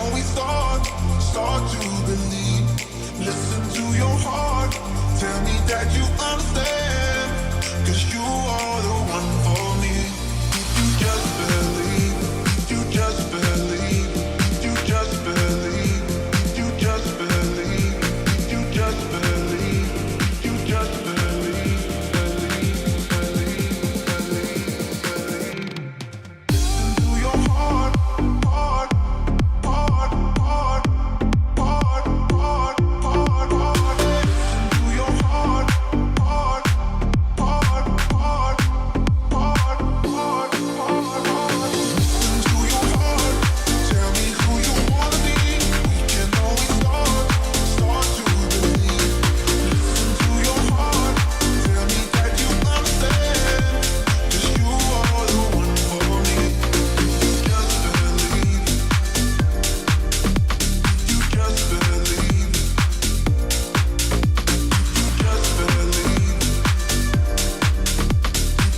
always start to believe. Listen to your heart, tell me that you understand, 'cause you are the one for me. If you just believe, if you just believe, if you just believe, if you just believe, if you just believe, if you just believe, believe. Listen to your heart, heart, heart, heart, heart, heart, heart, heart. Listen to your heart, heart, heart, heart, heart, heart, heart. Listen to your heart, tell me who you wanna be. We can always start to believe. Listen to your heart, tell me that you understand, 'cause you are the one for me. You just believe, you just believe, you just believe,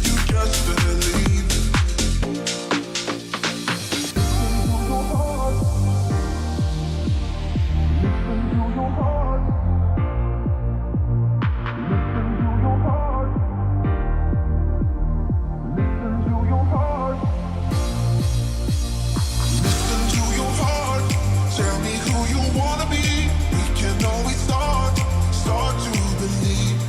you just believe. Listen to your heart, tell me who you wanna be. We can always start to believe.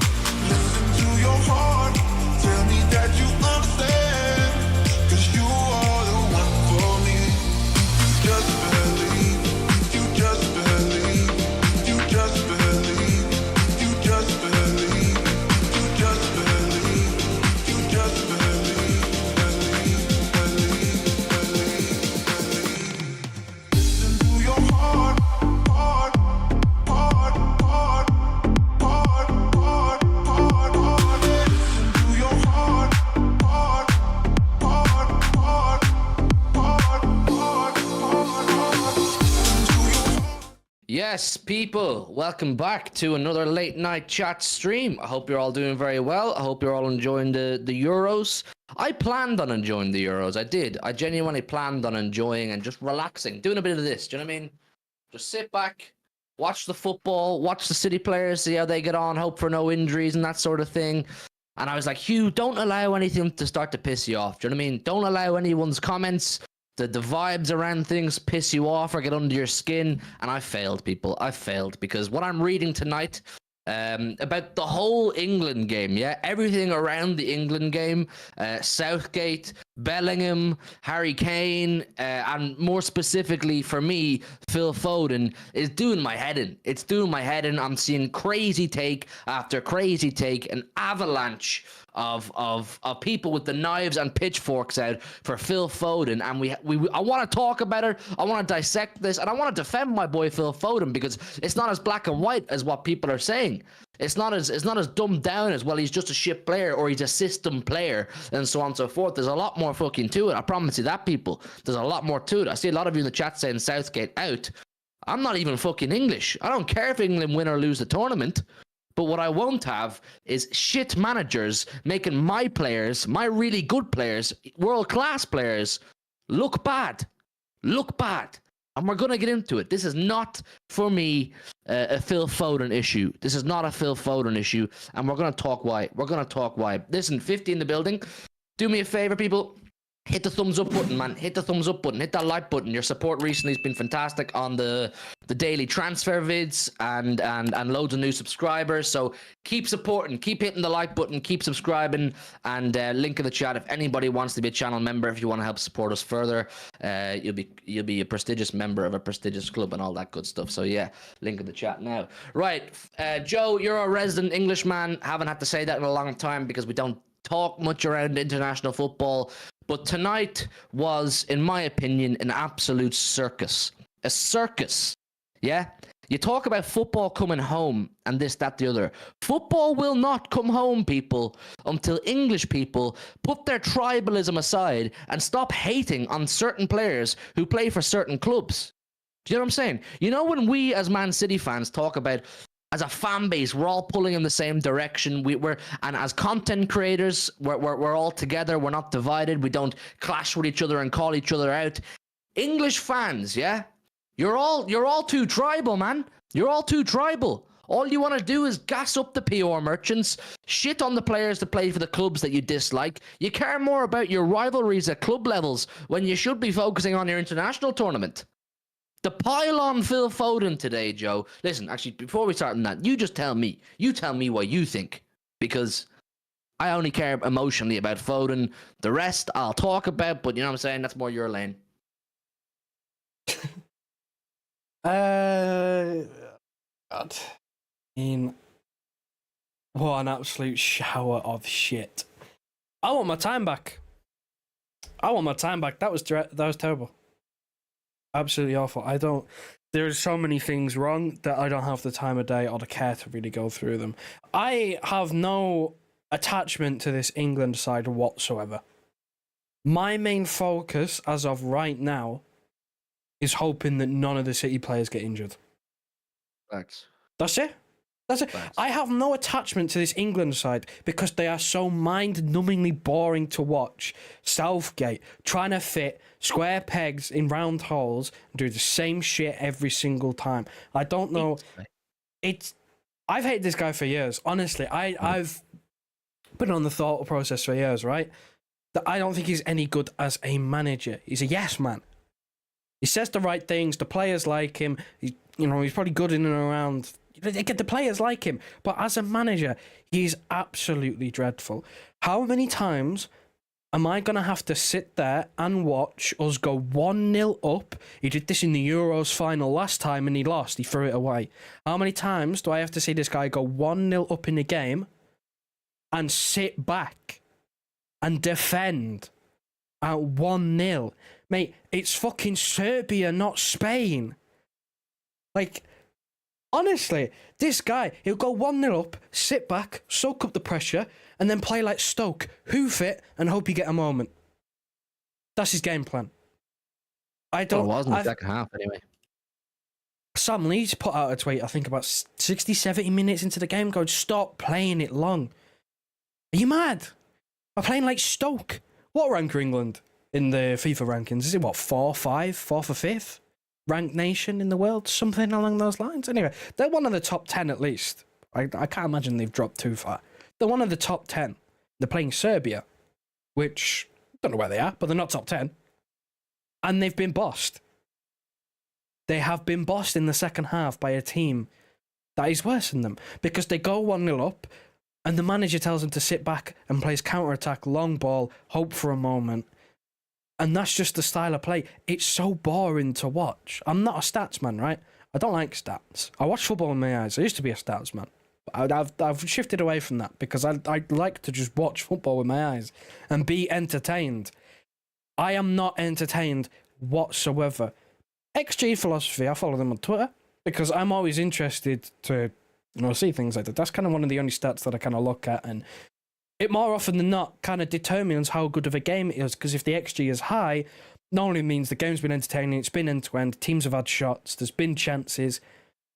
Listen to your heart, tell me that you understand, 'cause you are the one for me. If you just believe, if you just believe, if you just believe, if you just believe, if you just believe, if you just believe, believe. Listen to your heart, heart, heart, heart, heart, heart, heart, heart. Listen to your heart, heart, heart, heart, heart, heart, heart. Listen to your heart. Yes, people, welcome back to another late night chat stream. I hope you're all doing very well. I hope you're all enjoying the Euros. I planned on enjoying the Euros. I did. I genuinely planned on enjoying and just relaxing, doing a bit of this. Do you know what I mean? Just sit back, watch the football, watch the City players, see how they get on, hope for no injuries and that sort of thing. And I was like, Hugh, don't allow anything to start to piss you off. Do you know what I mean? Don't allow anyone's comments, the vibes around things piss you off or get under your skin. And I failed, people. I failed because what I'm reading tonight about the whole England game, yeah, everything around the England game, Southgate, Bellingham, Harry Kane, and more specifically for me, Phil Foden, is doing my head in. It's doing my head in. I'm seeing crazy take after crazy take, an avalanche of people with the knives and pitchforks out for Phil Foden, and I want to talk about it. I want to dissect this, and I want to defend my boy Phil Foden because it's not as black and white as what people are saying. It's not as dumbed down as, well, he's just a shit player or he's a system player and so on and so forth. There's a lot more fucking to it. I promise you that, people. There's a lot more to it. I see a lot of you in the chat saying Southgate out. I'm not even fucking English. I don't care if England win or lose the tournament. But what I won't have is shit managers making my players, my really good players, world-class players, look bad. Look bad. And we're going to get into it. This is not, for me, a Phil Foden issue. This is not a Phil Foden issue. And we're going to talk why. We're going to talk why. Listen, 50 in the building. Do me a favor, people. Hit the thumbs up button, man. Hit the thumbs up button. Hit that like button. Your support recently has been fantastic on the daily transfer vids and loads of new subscribers. So keep supporting. Keep hitting the like button. Keep subscribing. And link in the chat if anybody wants to be a channel member. If you want to help support us further, you'll be a prestigious member of a prestigious club and all that good stuff. So yeah, link in the chat now. Right, Joe, you're a resident Englishman. Haven't had to say that in a long time because we don't talk much around international football. But tonight was, in my opinion, an absolute circus. A circus. Yeah? You talk about football coming home and this, that, the other. Football will not come home, people, until English people put their tribalism aside and stop hating on certain players who play for certain clubs. Do you know what I'm saying? You know, when we as Man City fans talk about, as a fan base, we're all pulling in the same direction. And as content creators, we're all together. We're not divided. We don't clash with each other and call each other out. English fans, yeah? You're all too tribal, man. You're all too tribal. All you want to do is gas up the PR merchants, shit on the players that play for the clubs that you dislike. You care more about your rivalries at club levels when you should be focusing on your international tournament. The pile on Phil Foden today, Joe. Listen, actually, before we start on that, you just tell me. You tell me what you think. Because I only care emotionally about Foden. The rest I'll talk about, but you know what I'm saying? That's more your lane. God. What an absolute shower of shit. I want my time back. That was terrible. Absolutely awful. There's so many things wrong that I don't have the time of day or the care to really go through them. I have no attachment to this England side whatsoever. My main focus as of right now is hoping that none of the City players get injured. Facts. That's it. Facts. I have no attachment to this England side because they are so mind-numbingly boring to watch. Southgate trying to fit square pegs in round holes and do the same shit every single time. I don't know. I've hated this guy for years. Honestly, I've been on the thought process for years, right? That I don't think he's any good as a manager. He's a yes man. He says the right things. The players like him. He's probably good in and around. The players like him, but as a manager, he's absolutely dreadful. How many times am I going to have to sit there and watch us go 1-0 up? He did this in the Euros final last time and he lost. He threw it away. How many times do I have to see this guy go 1-0 up in the game and sit back and defend at 1-0? Mate, it's fucking Serbia, not Spain. Like... honestly, this guy, he'll go 1-0 up, sit back, soak up the pressure, and then play like Stoke, hoof it, and hope you get a moment. That's his game plan. It was in the second half, anyway. Sam Leeds put out a tweet, I think about 60, 70 minutes into the game, going, stop playing it long. Are you mad? I'm playing like Stoke. What rank are England in the FIFA rankings? Is it, 4th or 5th? Ranked nation in the world, something along those lines. Anyway, they're one of the top 10 at least. I can't imagine they've dropped too far. They're one of the top 10. They're playing Serbia, which, I don't know where they are, but they're not top 10. And they've been bossed. They have been bossed in the second half by a team that is worse than them. Because they go 1-0 up, and the manager tells them to sit back and plays counter-attack, long ball, hope for a moment. And that's just the style of play. It's so boring to watch. I'm not a stats man, right? I don't like stats. I watch football with my eyes. I used to be a stats man. I've shifted away from that because I like to just watch football with my eyes and be entertained. I am not entertained whatsoever. XG Philosophy, I follow them on Twitter because I'm always interested to see things like that. That's kind of one of the only stats that I kind of look at, and it more often than not kind of determines how good of a game it is, because if the XG is high, not only means the game's been entertaining, it's been end-to-end, teams have had shots, there's been chances.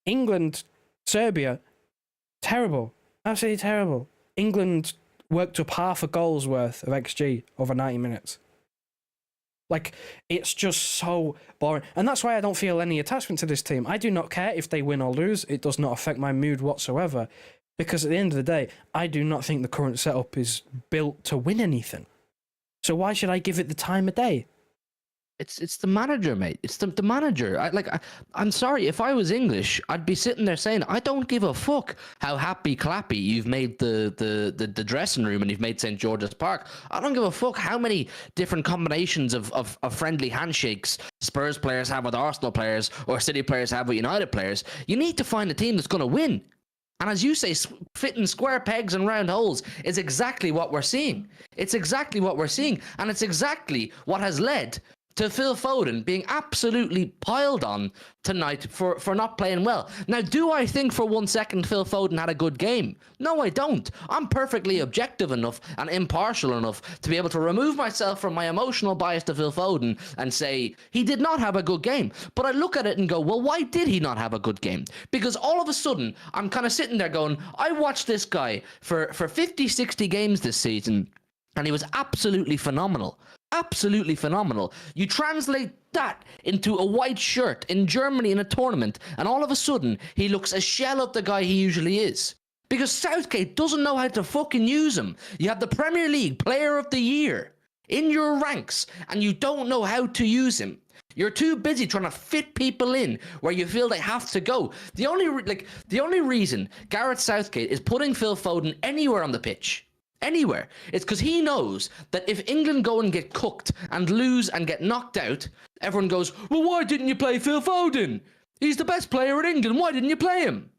England, Serbia, terrible. Absolutely terrible. England worked up half a goal's worth of XG over 90 minutes. Like, it's just so boring. And that's why I don't feel any attachment to this team. I do not care if they win or lose. It does not affect my mood whatsoever. Because at the end of the day, I do not think the current setup is built to win anything. So why should I give it the time of day? It's the manager, mate. It's the manager. I'm sorry. If I was English, I'd be sitting there saying, I don't give a fuck how happy clappy you've made the dressing room and you've made St. George's Park. I don't give a fuck how many different combinations of friendly handshakes Spurs players have with Arsenal players or City players have with United players. You need to find a team that's going to win. And as you say, fitting square pegs and round holes is exactly what we're seeing. It's exactly what we're seeing. And it's exactly what has led to Phil Foden being absolutely piled on tonight for not playing well. Now, do I think for 1 second Phil Foden had a good game? No, I don't. I'm perfectly objective enough and impartial enough to be able to remove myself from my emotional bias to Phil Foden and say he did not have a good game. But I look at it and go, well, why did he not have a good game? Because all of a sudden, I'm kind of sitting there going, I watched this guy for 50, 60 games this season, and he was absolutely phenomenal. Absolutely phenomenal. You translate that into a white shirt in Germany in a tournament, and all of a sudden, he looks a shell of the guy he usually is. Because Southgate doesn't know how to fucking use him. You have the Premier League Player of the Year in your ranks, and you don't know how to use him. You're too busy trying to fit people in where you feel they have to go. The only reason Gareth Southgate is putting Phil Foden anywhere on the pitch, anywhere, it's because he knows that if England go and get cooked and lose and get knocked out, everyone goes, well, why didn't you play Phil Foden? He's the best player in England. Why didn't you play him?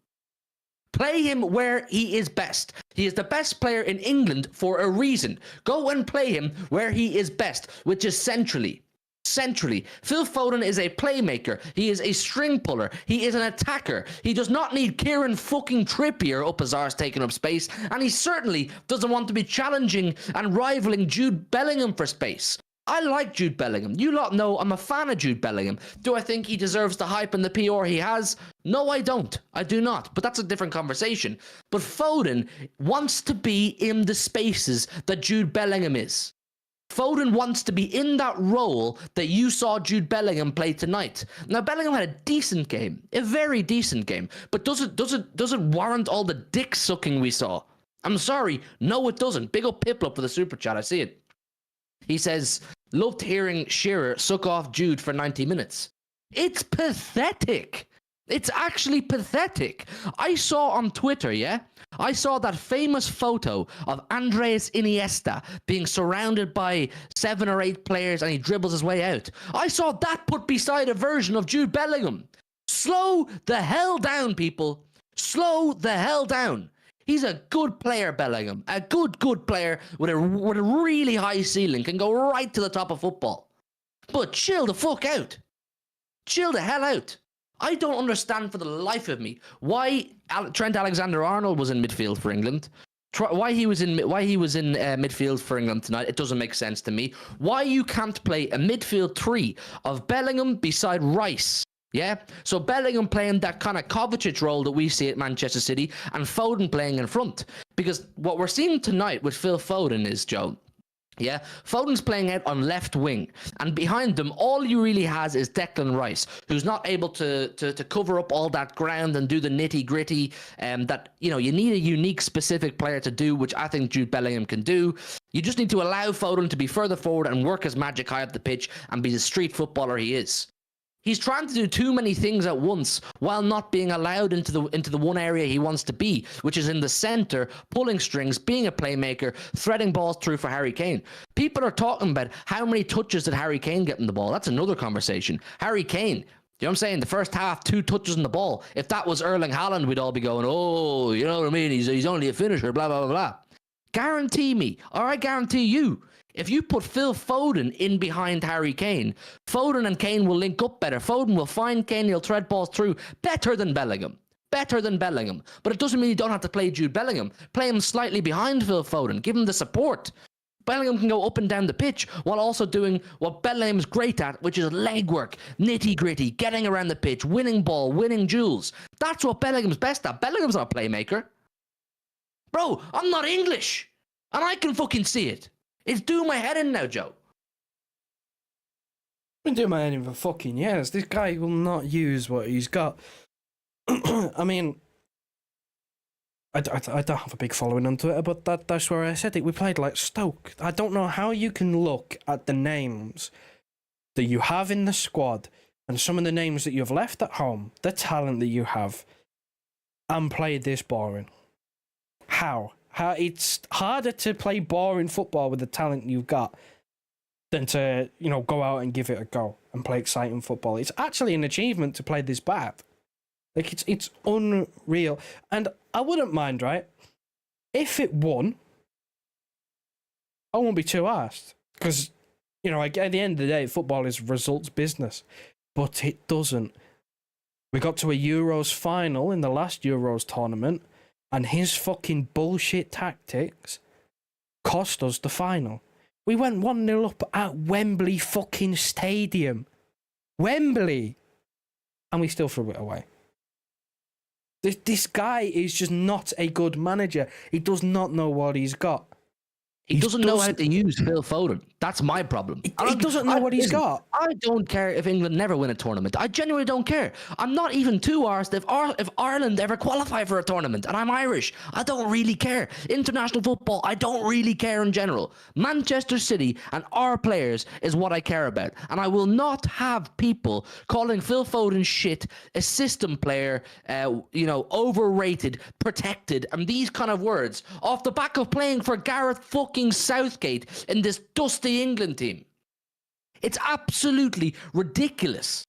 Play him where he is best. He is the best player in England for a reason. Go and play him where he is best, which is centrally. Centrally. Phil Foden is a playmaker. He is a string puller. He is an attacker. He does not need Kieran fucking Trippier up his arse taking up space, and he certainly doesn't want to be challenging and rivaling Jude Bellingham for space. I like Jude Bellingham. You lot know I'm a fan of Jude Bellingham. Do I think he deserves the hype and the PR he has? No, I don't. I do not. But that's a different conversation. But Foden wants to be in the spaces that Jude Bellingham is. Foden wants to be in that role that you saw Jude Bellingham play tonight. Now, Bellingham had a decent game, a very decent game, but does it warrant all the dick sucking we saw? I'm sorry, no, it doesn't. Big up Piplup for the super chat. I see it. He says, loved hearing Shearer suck off Jude for 90 minutes. It's pathetic. It's actually pathetic. I saw on Twitter, I saw that famous photo of Andres Iniesta being surrounded by 7 or 8 players and he dribbles his way out. I saw that put beside a version of Jude Bellingham. Slow the hell down, people. Slow the hell down. He's a good player, Bellingham. A good player with a really high ceiling. Can go right to the top of football. But chill the fuck out. Chill the hell out. I don't understand for the life of me why Trent Alexander-Arnold was in midfield for England. Why he was in midfield for England tonight, it doesn't make sense to me. Why you can't play a midfield 3 of Bellingham beside Rice. Yeah, so Bellingham playing that kind of Kovacic role that we see at Manchester City and Foden playing in front. Because what we're seeing tonight with Phil Foden is, Joe, Foden's playing out on left wing, and behind them, all you really has is Declan Rice, who's not able to cover up all that ground and do the nitty gritty that, you need a unique, specific player to do, which I think Jude Bellingham can do. You just need to allow Foden to be further forward and work his magic high up the pitch and be the street footballer he is. He's trying to do too many things at once while not being allowed into the one area he wants to be, which is in the centre, pulling strings, being a playmaker, threading balls through for Harry Kane. People are talking about how many touches did Harry Kane get in the ball. That's another conversation. Harry Kane, you know what I'm saying? The first half, 2 touches in the ball. If that was Erling Haaland, we'd all be going, oh, you know what I mean? He's only a finisher, blah, blah, blah, blah. Guarantee me, or I guarantee you, if you put Phil Foden in behind Harry Kane, Foden and Kane will link up better. Foden will find Kane, he'll thread balls through better than Bellingham. Better than Bellingham. But it doesn't mean you don't have to play Jude Bellingham. Play him slightly behind Phil Foden. Give him the support. Bellingham can go up and down the pitch while also doing what Bellingham's great at, which is legwork, nitty-gritty, getting around the pitch, winning ball, winning duels. That's what Bellingham's best at. Bellingham's not a playmaker. Bro, I'm not English. And I can fucking see it. It's doing my head in now, Joe. Been doing my head in for fucking years. This guy will not use what he's got. I mean, I don't have a big following on Twitter, but that's where I said it. We played like Stoke. I don't know how you can look at the names that you have in the squad and some of the names that you've left at home, the talent that you have, and play this boring. How it's harder to play boring football with the talent you've got than to, go out and give it a go and play exciting football. It's actually an achievement to play this bad. Like, it's unreal. And I wouldn't mind, right? If it won, I won't be too arsed. Because, at the end of the day, football is results business. But it doesn't. We got to a Euros final in the last Euros tournament, and his fucking bullshit tactics cost us the final. We went 1-0 up at Wembley fucking Stadium. Wembley! And we still threw it away. This guy is just not a good manager. He does not know what he's got. He doesn't know how to use Phil Foden. That's my problem. He doesn't know what he's got. I don't care if England never win a tournament. I genuinely don't care. I'm not even too arsed if Ireland ever qualify for a tournament, and I'm Irish. I don't really care. International football, I don't really care in general. Manchester City and our players is what I care about. And I will not have people calling Phil Foden shit, a system player, overrated, protected, and these kind of words off the back of playing for Gareth fucking Southgate in this dusty England team. It's absolutely ridiculous.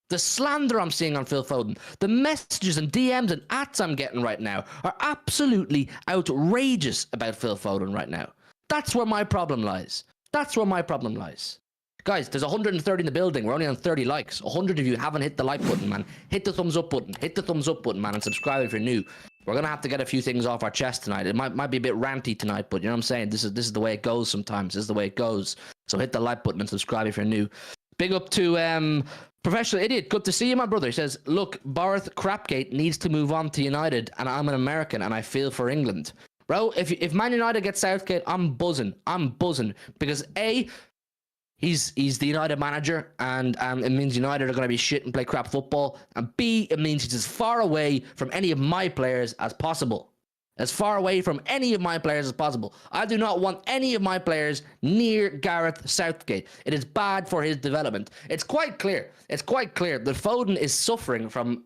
The slander I'm seeing on Phil Foden, the messages and DMs and ats I'm getting right now are absolutely outrageous about Phil Foden right now. That's where my problem lies. That's where my problem lies. Guys, there's 130 in the building. We're only on 30 likes. 100 of you haven't hit the like button, man. Hit the thumbs up button. Hit the thumbs up button, man, and subscribe if you're new. We're going to have to get a few things off our chest tonight. It might be a bit ranty tonight, but you know what I'm saying? This is the way it goes sometimes. This is the way it goes. So hit the like button and subscribe if you're new. Big up to Professional Idiot. Good to see you, my brother. He says, look, Barth Crapgate needs to move on to United, and I'm an American, and I feel for England. Bro, if Man United gets Southgate, I'm buzzing. I'm buzzing. Because A, he's the United manager, and it means United are going to be shit and play crap football. And B, it means he's as far away from any of my players as possible. As far away from any of my players as possible. I do not want any of my players near Gareth Southgate. It is bad for his development. It's quite clear. It's quite clear that Foden is suffering from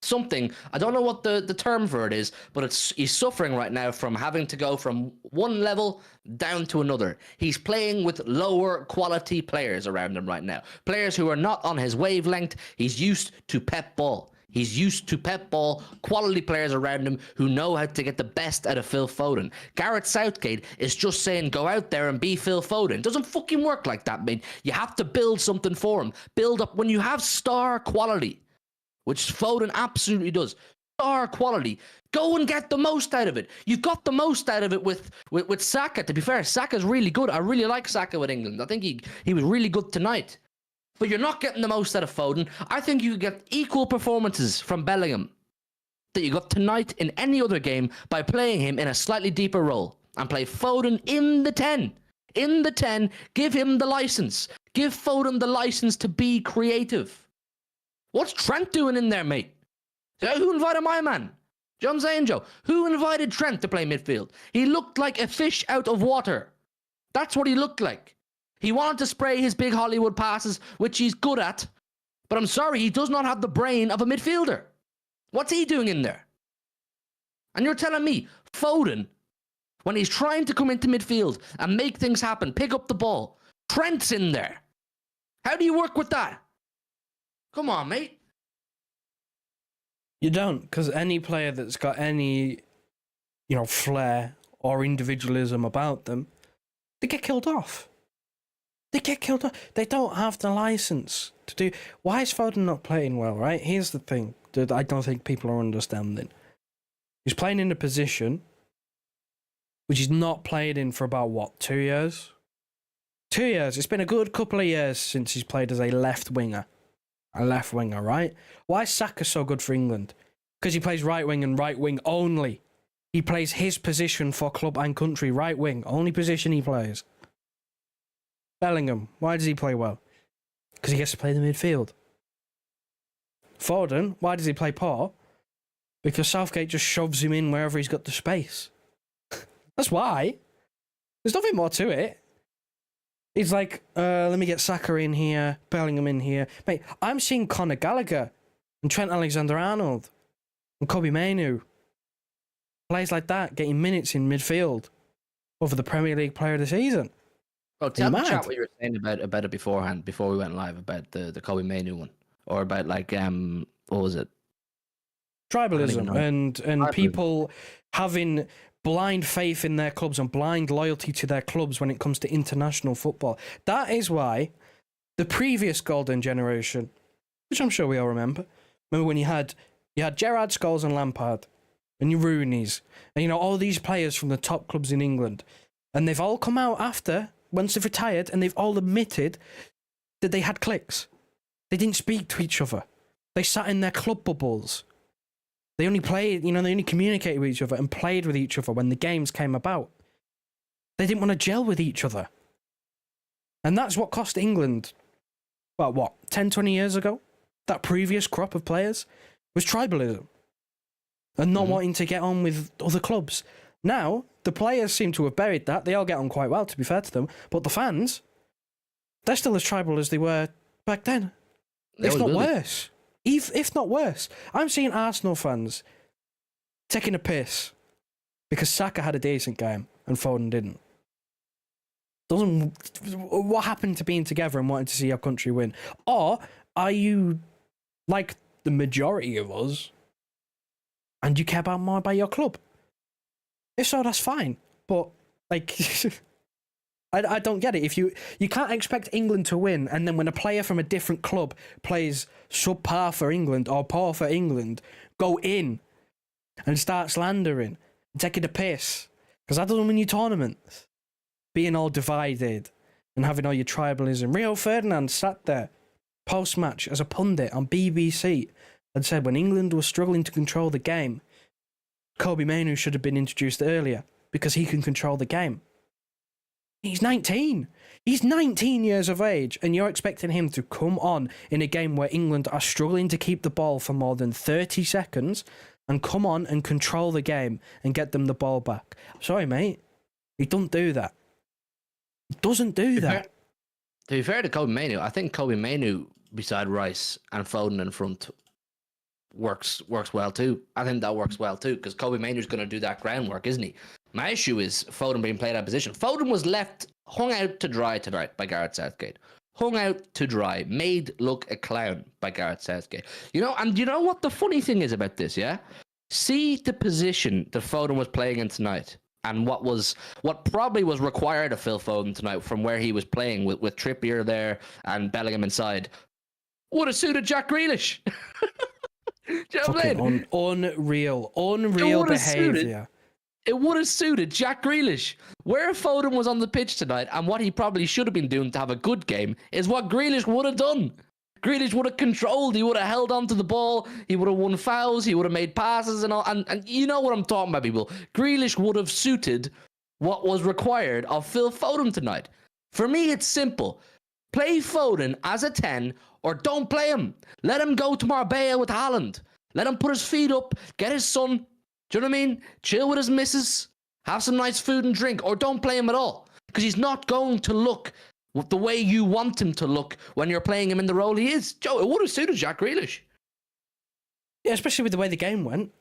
something. I don't know what the term for it is, but he's suffering right now from having to go from one level down to another. He's playing with lower quality players around him right now. Players who are not on his wavelength. He's used to Pep ball. He's used to Pep ball, quality players around him who know how to get the best out of Phil Foden. Gareth Southgate is just saying, go out there and be Phil Foden. It doesn't fucking work like that, man. You have to build something for him. Build up. When you have star quality, which Foden absolutely does, star quality, go and get the most out of it. You've got the most out of it with Saka. To be fair, Saka's really good. I really like Saka with England. I think he was really good tonight. But you're not getting the most out of Foden. I think you could get equal performances from Bellingham that you got tonight in any other game by playing him in a slightly deeper role. And play Foden in the 10. In the 10, give him the license. Give Foden the license to be creative. What's Trent doing in there, mate? Who invited my man? Do you know what I'm saying, Joe? Who invited Trent to play midfield? He looked like a fish out of water. That's what he looked like. He wanted to spray his big Hollywood passes, which he's good at. But I'm sorry, he does not have the brain of a midfielder. What's he doing in there? And you're telling me, Foden, when he's trying to come into midfield and make things happen, pick up the ball, Trent's in there. How do you work with that? Come on, mate. You don't, because any player that's got any, flair or individualism about them, they get killed off. They get killed off. They don't have the license to do. Why is Foden not playing well, right? Here's the thing that I don't think people are understanding. He's playing in a position which he's not played in for about, 2 years? 2 years. It's been a good couple of years since he's played as a left winger. A left winger, right? Why is Saka so good for England? Because he plays right wing and right wing only. He plays his position for club and country, right wing. Only position he plays. Bellingham, why does he play well? Because he gets to play the midfield. Foden, why does he play poor? Because Southgate just shoves him in wherever he's got the space. That's why. There's nothing more to it. He's like, let me get Saka in here, Bellingham in here. Mate, I'm seeing Conor Gallagher and Trent Alexander-Arnold and Kobe Mainoo. Players like that getting minutes in midfield over the Premier League Player of the Season. Bro, tell the chat what you were saying about it beforehand, before we went live, about the Kobe Mainoo one. Or about, what was it? Tribalism and people having blind faith in their clubs and blind loyalty to their clubs when it comes to international football. That is why the previous golden generation, which I'm sure we all remember when you had Gerrard, Scholes and Lampard and your Rooney's and all these players from the top clubs in England, and they've all come out after, once they've retired, and they've all admitted that they had cliques. They didn't speak to each other. They sat in their club bubbles. They only played, they only communicated with each other and played with each other when the games came about. They didn't want to gel with each other. And that's what cost England, well, what, 10, 20 years ago? That previous crop of players was tribalism and not wanting to get on with other clubs. Now, the players seem to have buried that. They all get on quite well, to be fair to them. But the fans, they're still as tribal as they were back then. If not worse. If not worse. I'm seeing Arsenal fans taking a piss because Saka had a decent game and Foden didn't. What happened to being together and wanting to see our country win? Or are you like the majority of us and you care more about your club? If so, that's fine. But like I don't get it. If you can't expect England to win, and then when a player from a different club plays subpar for England or poor for England, go in and start slandering, taking a piss, because that doesn't win you tournaments. Being all divided and having all your tribalism. Rio Ferdinand sat there post-match as a pundit on BBC and said when England was struggling to control the game, Kobe Mainoo should have been introduced earlier because he can control the game. He's 19. He's 19 years of age, and you're expecting him to come on in a game where England are struggling to keep the ball for more than 30 seconds and come on and control the game and get them the ball back. Sorry, mate. He don't do that. He doesn't do that. To be fair to Kobe Mainoo, I think Kobe Mainoo beside Rice and Foden in front works well too. I think that works well too because Kobe Mainoo's going to do that groundwork, isn't he? My issue is Foden being played out of position. Foden was hung out to dry tonight by Gareth Southgate. Hung out to dry, made look a clown by Gareth Southgate. And you know what the funny thing is about this, yeah? See the position that Foden was playing in tonight and what probably was required of Phil Foden tonight from where he was playing with Trippier there and Bellingham inside. Would have suited Jack Grealish. Do you know what I mean? Unreal behaviour. It would have suited Jack Grealish. Where Foden was on the pitch tonight and what he probably should have been doing to have a good game is what Grealish would have done. Grealish would have controlled. He would have held on to the ball. He would have won fouls. He would have made passes and all. And you know what I'm talking about, people. Grealish would have suited what was required of Phil Foden tonight. For me, it's simple. Play Foden as a 10 or don't play him. Let him go to Marbella with Haaland. Let him put his feet up, get his son. Do you know what I mean? Chill with his missus, have some nice food and drink, or don't play him at all. Because he's not going to look the way you want him to look when you're playing him in the role he is. Joe, it would have suited Jack Grealish. Yeah, especially with the way the game went.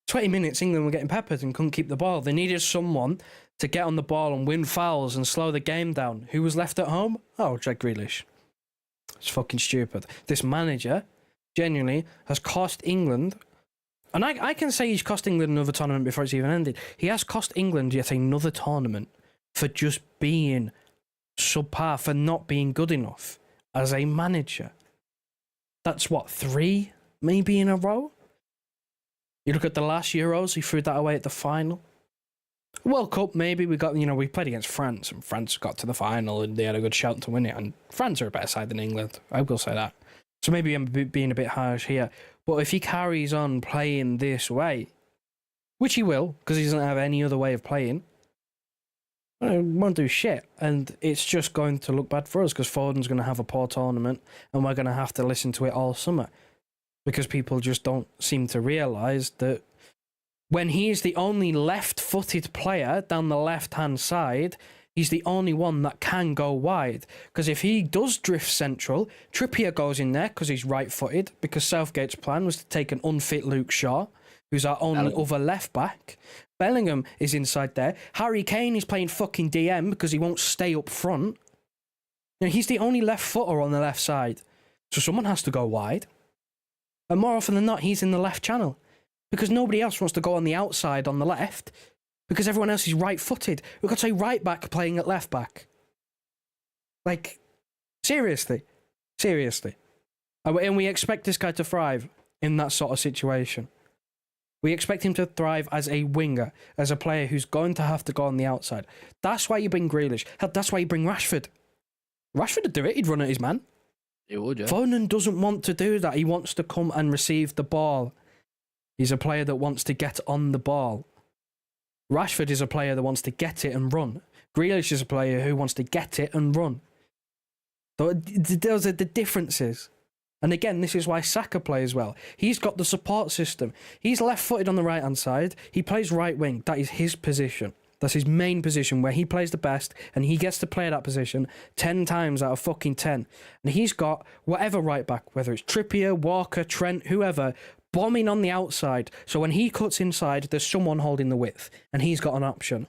20 minutes, England were getting peppered and couldn't keep the ball. They needed someone to get on the ball and win fouls and slow the game down. Who was left at home? Oh, Jack Grealish. It's fucking stupid. This manager genuinely has cost England... And I can say he's cost England another tournament before it's even ended. He has cost England yet another tournament for just being subpar, for not being good enough as a manager. That's what, 3 maybe in a row? You look at the last Euros, he threw that away at the final. World Cup, maybe we played against France and France got to the final and they had a good shout to win it. And France are a better side than England, I will say that. So maybe I'm being a bit harsh here. But if he carries on playing this way, which he will, because he doesn't have any other way of playing, won't do shit. And it's just going to look bad for us, because Foden's going to have a poor tournament, and we're going to have to listen to it all summer. Because people just don't seem to realise that when he's the only left-footed player down the left-hand side, he's the only one that can go wide. Because if he does drift central, Trippier goes in there because he's right-footed, because Southgate's plan was to take an unfit Luke Shaw, who's our only other left-back. Bellingham is inside there. Harry Kane is playing fucking DM because he won't stay up front. He's the only left-footer on the left side. So someone has to go wide. And more often than not, he's in the left channel. Because nobody else wants to go on the outside on the left, because everyone else is right-footed. We've got a right-back playing at left-back. Like, seriously. And we expect this guy to thrive in that sort of situation. We expect him to thrive as a winger, as a player who's going to have to go on the outside. That's why you bring Grealish. Hell, that's why you bring Rashford. Rashford would do it. He'd run at his man. He would, yeah. Foden doesn't want to do that. He wants to come and receive the ball. He's a player that wants to get on the ball. Rashford is a player that wants to get it and run. Grealish is a player who wants to get it and run. Those are the differences. And again, this is why Saka plays well. He's got the support system. He's left-footed on the right-hand side. He plays right wing. That is his position. That's his main position where he plays the best, and he gets to play that position 10 times out of fucking 10. And he's got whatever right back, whether it's Trippier, Walker, Trent, whoever, bombing on the outside. So when he cuts inside, there's someone holding the width, and he's got an option.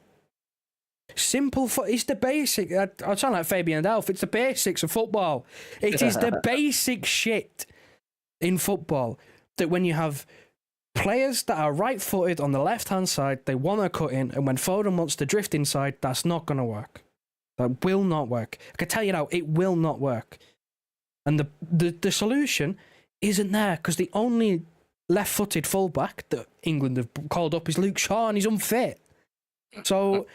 Simple. It's the basic. I sound like Fabian Delph. It's the basics of football. It is the basic shit in football that when you have players that are right-footed on the left-hand side, they want to cut in, and when Foden wants to drift inside, that's not going to work. That will not work. I can tell you now, it will not work. And the solution isn't there, because the only left-footed fullback that England have called up is Luke Shaw, and he's unfit. So,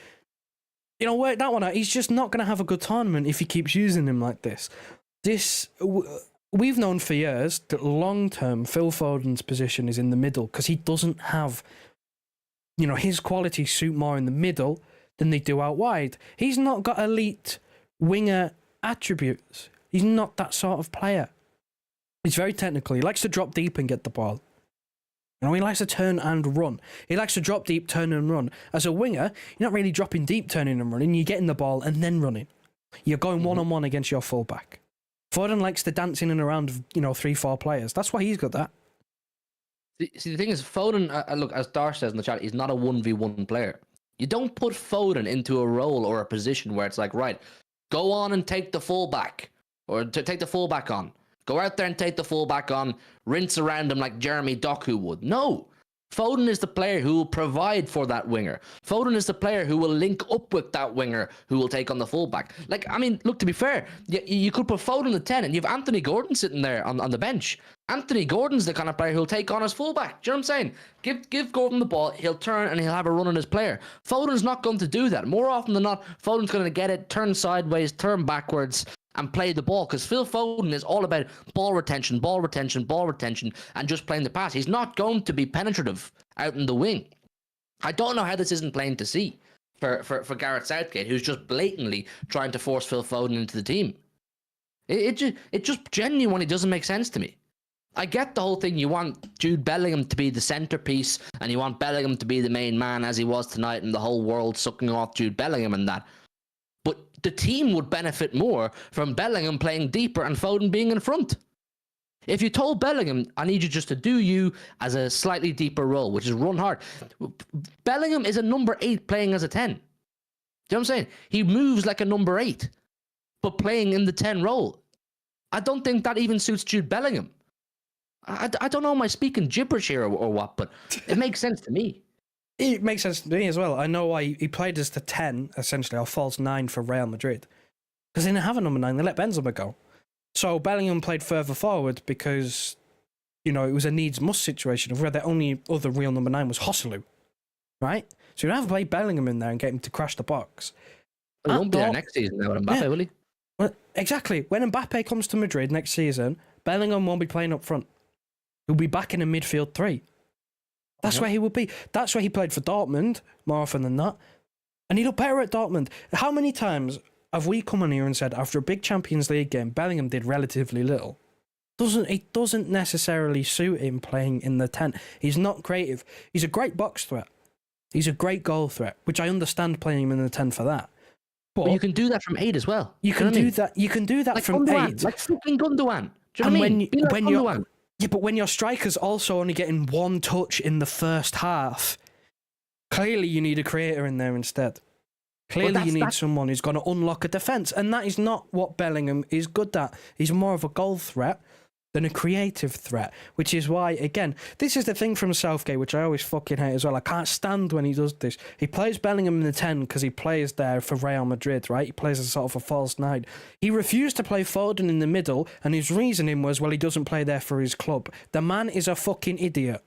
work that one out. He's just not going to have a good tournament if he keeps using him like this. We've known for years that long-term Phil Foden's position is in the middle because he doesn't have, his qualities suit more in the middle than they do out wide. He's not got elite winger attributes. He's not that sort of player. He's very technical. He likes to drop deep and get the ball. He likes to turn and run. He likes to drop deep, turn and run. As a winger, you're not really dropping deep, turning and running. You're getting the ball and then running. You're going one-on-one against your fullback. Foden likes to dance in and around, 3-4 players. That's why he's got that. See, the thing is, Foden, look, as Darsh says in the chat, he's not a 1v1 player. You don't put Foden into a role or a position where it's like, right, go on and take the fullback, or take the fullback on. Go out there and take the fullback on, rinse around him like Jeremy Doku would. No. Foden is the player who will provide for that winger. Foden is the player who will link up with that winger who will take on the fullback. Look, to be fair, you could put Foden at 10 and you have Anthony Gordon sitting there on the bench. Anthony Gordon's the kind of player who'll take on his fullback. Do you know what I'm saying? Give Gordon the ball, he'll turn and he'll have a run on his player. Foden's not going to do that. More often than not, Foden's going to get it, turn sideways, turn backwards, and play the ball, because Phil Foden is all about ball retention, and just playing the pass. He's not going to be penetrative out in the wing. I don't know how this isn't plain to see for Gareth Southgate, who's just blatantly trying to force Phil Foden into the team. It just genuinely doesn't make sense to me. I get the whole thing. You want Jude Bellingham to be the centerpiece, and you want Bellingham to be the main man as he was tonight, and the whole world sucking off Jude Bellingham and that. But the team would benefit more from Bellingham playing deeper and Foden being in front. If you told Bellingham, I need you just to do you as a slightly deeper role, which is run hard. Bellingham is a number 8 playing as a 10. Do you know what I'm saying? He moves like a number 8, but playing in the 10 role. I don't think that even suits Jude Bellingham. I don't know, am I speaking gibberish here or what, but it makes sense to me. It makes sense to me as well. I know why he played as the 10, essentially, or false 9 for Real Madrid. Because they didn't have a number 9, they let Benzema go. So Bellingham played further forward because, it was a needs-must situation of where the only other real number 9 was Joselu, right? So you don't have to play Bellingham in there and get him to crash the box. He won't be there next season now with Mbappe, will he? Well, exactly. When Mbappe comes to Madrid next season, Bellingham won't be playing up front. He'll be back in a midfield 3. That's where he will be. That's where he played for Dortmund, more often than not. And he looked better at Dortmund. How many times have we come on here and said, after a big Champions League game, Bellingham did relatively little? It doesn't necessarily suit him playing in the 10. He's not creative. He's a great box threat. He's a great goal threat, which I understand playing him in the 10 for that. But you can do that from 8 as well. You can do that. You can do that like from Gundogan, 8. like fucking Gundogan. Do you know what I mean? When you're yeah, but when your striker's also only getting 1 touch in the first half, clearly you need a creator in there instead. Clearly you need someone who's going to unlock a defence, and that is not what Bellingham is good at. He's more of a goal threat than a creative threat, which is why, again, this is the thing from Southgate, which I always fucking hate as well. I can't stand when he does this. He plays Bellingham in the 10 because he plays there for Real Madrid, right? He plays as sort of a false 9. He refused to play Foden in the middle, and his reasoning was, well, he doesn't play there for his club. The man is a fucking idiot.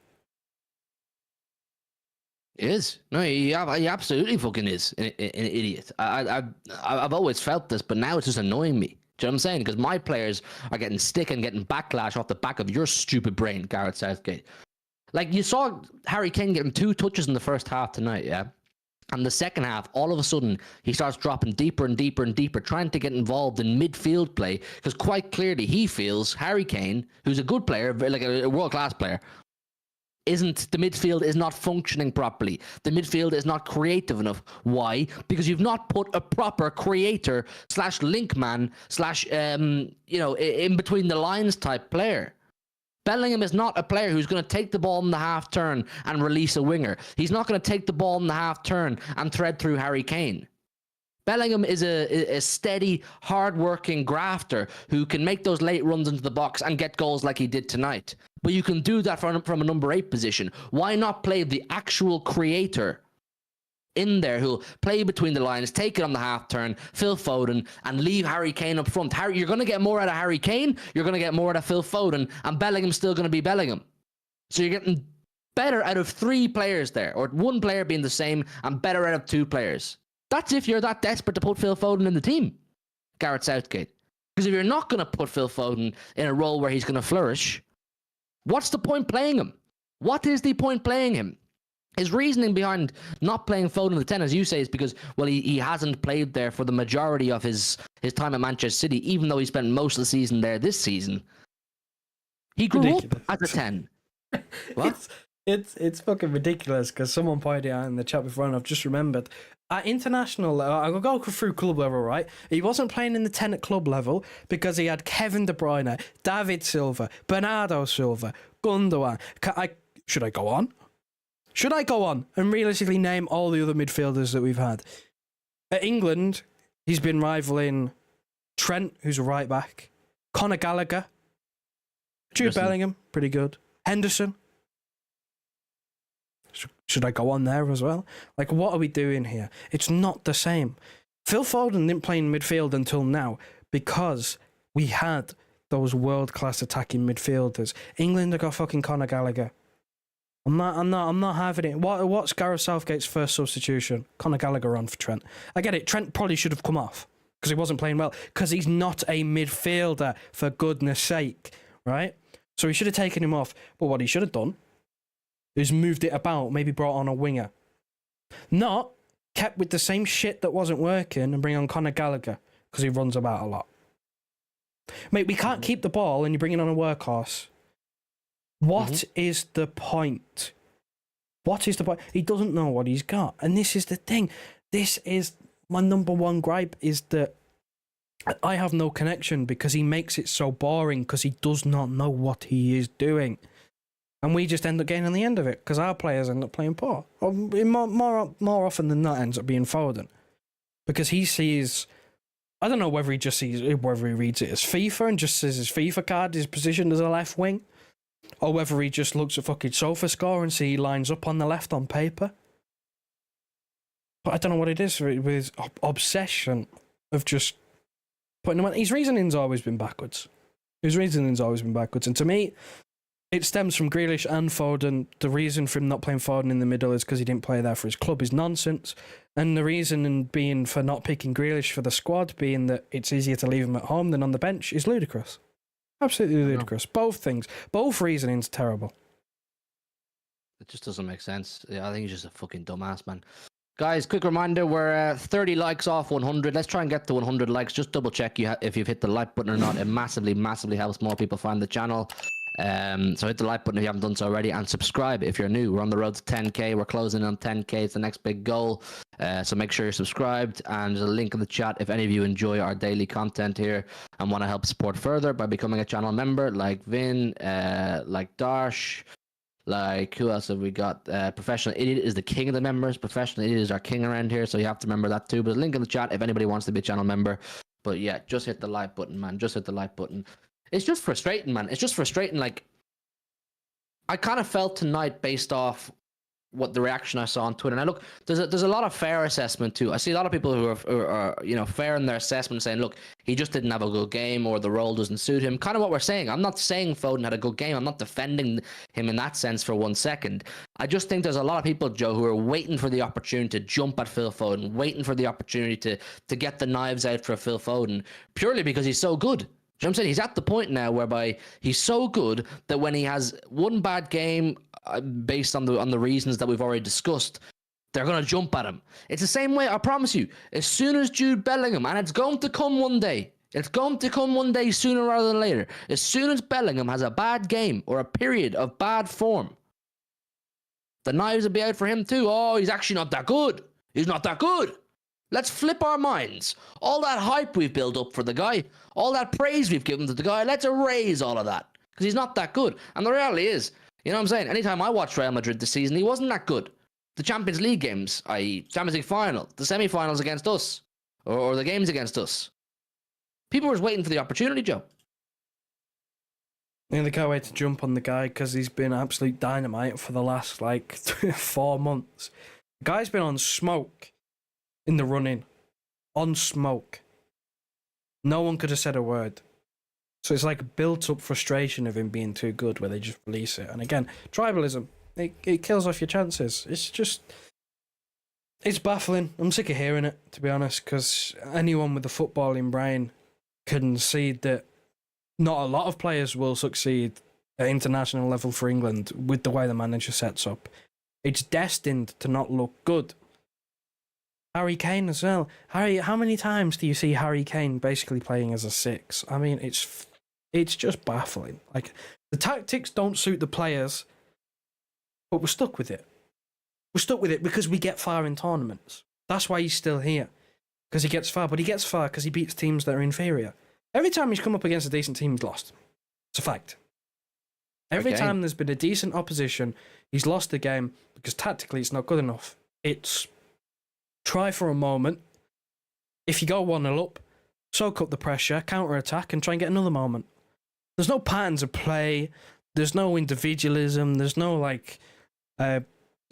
He is. No, he absolutely fucking is an idiot. I've always felt this, but now it's just annoying me. Do you know what I'm saying? Because my players are getting stick and getting backlash off the back of your stupid brain, Gareth Southgate. Like, you saw Harry Kane getting 2 touches in the first half tonight, yeah? And the second half, all of a sudden, he starts dropping deeper and deeper and deeper, trying to get involved in midfield play, because quite clearly he feels Harry Kane, who's a good player, like a world-class player, the midfield is not functioning properly. The midfield is not creative enough. Why? Because you've not put a proper creator / link man / in between the lines type player. Bellingham is not a player who's going to take the ball in the half turn and release a winger. He's not going to take the ball in the half turn and thread through Harry Kane. Bellingham is a steady, hard-working grafter who can make those late runs into the box and get goals like he did tonight. But you can do that from a number 8 position. Why not play the actual creator in there who'll play between the lines, take it on the half turn, Phil Foden, and leave Harry Kane up front? You're going to get more out of Harry Kane, you're going to get more out of Phil Foden, and Bellingham's still going to be Bellingham. So you're getting better out of 3 players there, or 1 player being the same, and better out of 2 players. That's if you're that desperate to put Phil Foden in the team, Gareth Southgate. Because if you're not going to put Phil Foden in a role where he's going to flourish, what's the point playing him? What is the point playing him? His reasoning behind not playing Foden in the 10, as you say, is because, well, he hasn't played there for the majority of his time at Manchester City, even though he spent most of the season there this season. He grew up as a 10. What? It's fucking ridiculous, because someone pointed out in the chat before, and I've just remembered. At international level, I'll go through club level, right? He wasn't playing in the 10 at club level because he had Kevin De Bruyne, David Silva, Bernardo Silva, Gundogan. Should I go on? Should I go on and realistically name all the other midfielders that we've had? At England, he's been rivaling Trent, who's a right back, Conor Gallagher, Jude Bellingham, pretty good, Henderson. Should I go on there as well? Like, what are we doing here? It's not the same. Phil Foden didn't play in midfield until now because we had those world-class attacking midfielders. England have got fucking Conor Gallagher. I'm not having it. What's Gareth Southgate's first substitution? Conor Gallagher on for Trent. I get it. Trent probably should have come off because he wasn't playing well, because he's not a midfielder, for goodness sake, right? So he should have taken him off. But what he should have done is moved it about, maybe brought on a winger. Not kept with the same shit that wasn't working and bring on Conor Gallagher because he runs about a lot. Mate, we can't keep the ball and you're bringing on a workhorse. What is the point? What is the point? He doesn't know what he's got. And this is the thing. This is my number 1 gripe, is that I have no connection because he makes it so boring because he does not know what he is doing. And we just end up getting on the end of it because our players end up playing poor. Or more often than not ends up being Foden. Because he sees... I don't know whether he just sees... whether he reads it as FIFA and just says his FIFA card is positioned as a left wing. Or whether he just looks at fucking SofaScore and see he lines up on the left on paper. But I don't know what it is with his obsession of just putting him on. His reasoning's always been backwards. And to me, it stems from Grealish and Foden. The reason for him not playing Foden in the middle is because he didn't play there for his club is nonsense. And the reason being for not picking Grealish for the squad, being that it's easier to leave him at home than on the bench, is ludicrous. Absolutely ludicrous. Both things. Both reasonings terrible. It just doesn't make sense. Yeah, I think he's just a fucking dumbass, man. Guys, quick reminder, we're 30 likes off 100. Let's try and get to 100 likes. Just double check if you've hit the like button or not. It massively, massively helps more people find the channel. So hit the like button if you haven't done so already, and subscribe if you're new. We're on the road to 10k. We're closing on 10k. It's the next big goal. So make sure you're subscribed, and there's a link in the chat if any of you enjoy our daily content here and want to help support further by becoming a channel member, like Vin, like Darsh, like who else have we got? Professional Idiot is the king of the members. Professional Idiot is our king around here, so you have to remember that too. But there's a link in the chat if anybody wants to be a channel member. But yeah, just hit the like button, man. Just hit the like button. It's just frustrating, man. It's just frustrating. Like, I kind of felt tonight based off what the reaction I saw on Twitter. And I look, there's a lot of fair assessment too. I see a lot of people who are fair in their assessment, saying, look, he just didn't have a good game, or the role doesn't suit him. Kind of what we're saying. I'm not saying Foden had a good game. I'm not defending him in that sense for 1 second. I just think there's a lot of people, Joe, who are waiting for the opportunity to jump at Phil Foden, waiting for the opportunity to get the knives out for Phil Foden, purely because he's so good. You know what I'm saying? He's at the point now whereby he's so good that when he has one bad game, based on the reasons that we've already discussed, they're going to jump at him. It's the same way, I promise you. As soon as Jude Bellingham, and it's going to come one day. It's going to come one day sooner rather than later. As soon as Bellingham has a bad game or a period of bad form, the knives will be out for him too. Oh, he's actually not that good. He's not that good. Let's flip our minds. All that hype we've built up for the guy, all that praise we've given to the guy, let's erase all of that. Because he's not that good. And the reality is, you know what I'm saying? Anytime I watched Real Madrid this season, he wasn't that good. The Champions League games, i.e. Champions League final, the semi-finals against us, or the games against us. People were just waiting for the opportunity, Joe. Yeah, they can't wait to jump on the guy because he's been absolute dynamite for the last, 4 months. The guy's been on smoke in the running. On smoke. No one could have said a word. So it's like built-up frustration of him being too good where they just release it. And again, tribalism. It kills off your chances. It's baffling. I'm sick of hearing it, to be honest, because anyone with a footballing brain can see that not a lot of players will succeed at international level for England with the way the manager sets up. It's destined to not look good. Harry Kane as well. How many times do you see Harry Kane basically playing as a 6? I mean, it's just baffling. Like, the tactics don't suit the players, but we're stuck with it. We're stuck with it because we get far in tournaments. That's why he's still here. Because he gets far, but he gets far because he beats teams that are inferior. Every time he's come up against a decent team, he's lost. It's a fact. Every time there's been a decent opposition, he's lost the game because tactically it's not good enough. It's try for a moment. If you go 1-0 up, soak up the pressure, counter-attack, and try and get another moment. There's no patterns of play. There's no individualism. There's no,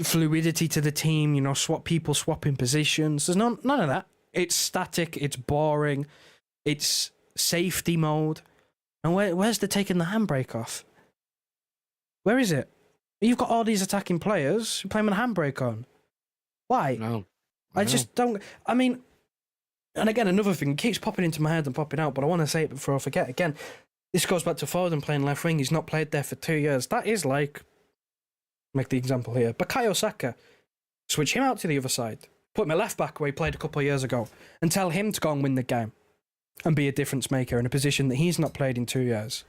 fluidity to the team, swapping positions. There's none of that. It's static, it's boring, it's safety mode. And where's the taking the handbrake off? Where is it? You've got all these attacking players, you play them a handbrake on. Why? No. I just don't. I mean, and again, another thing, it keeps popping into my head and popping out, but I want to say it before I forget. Again, this goes back to Foden playing left wing. He's not played there for 2 years. That is like, make the example here, Bukayo Saka. Switch him out to the other side. Put him at left back where he played a couple of years ago and tell him to go and win the game and be a difference maker in a position that he's not played in 2 years.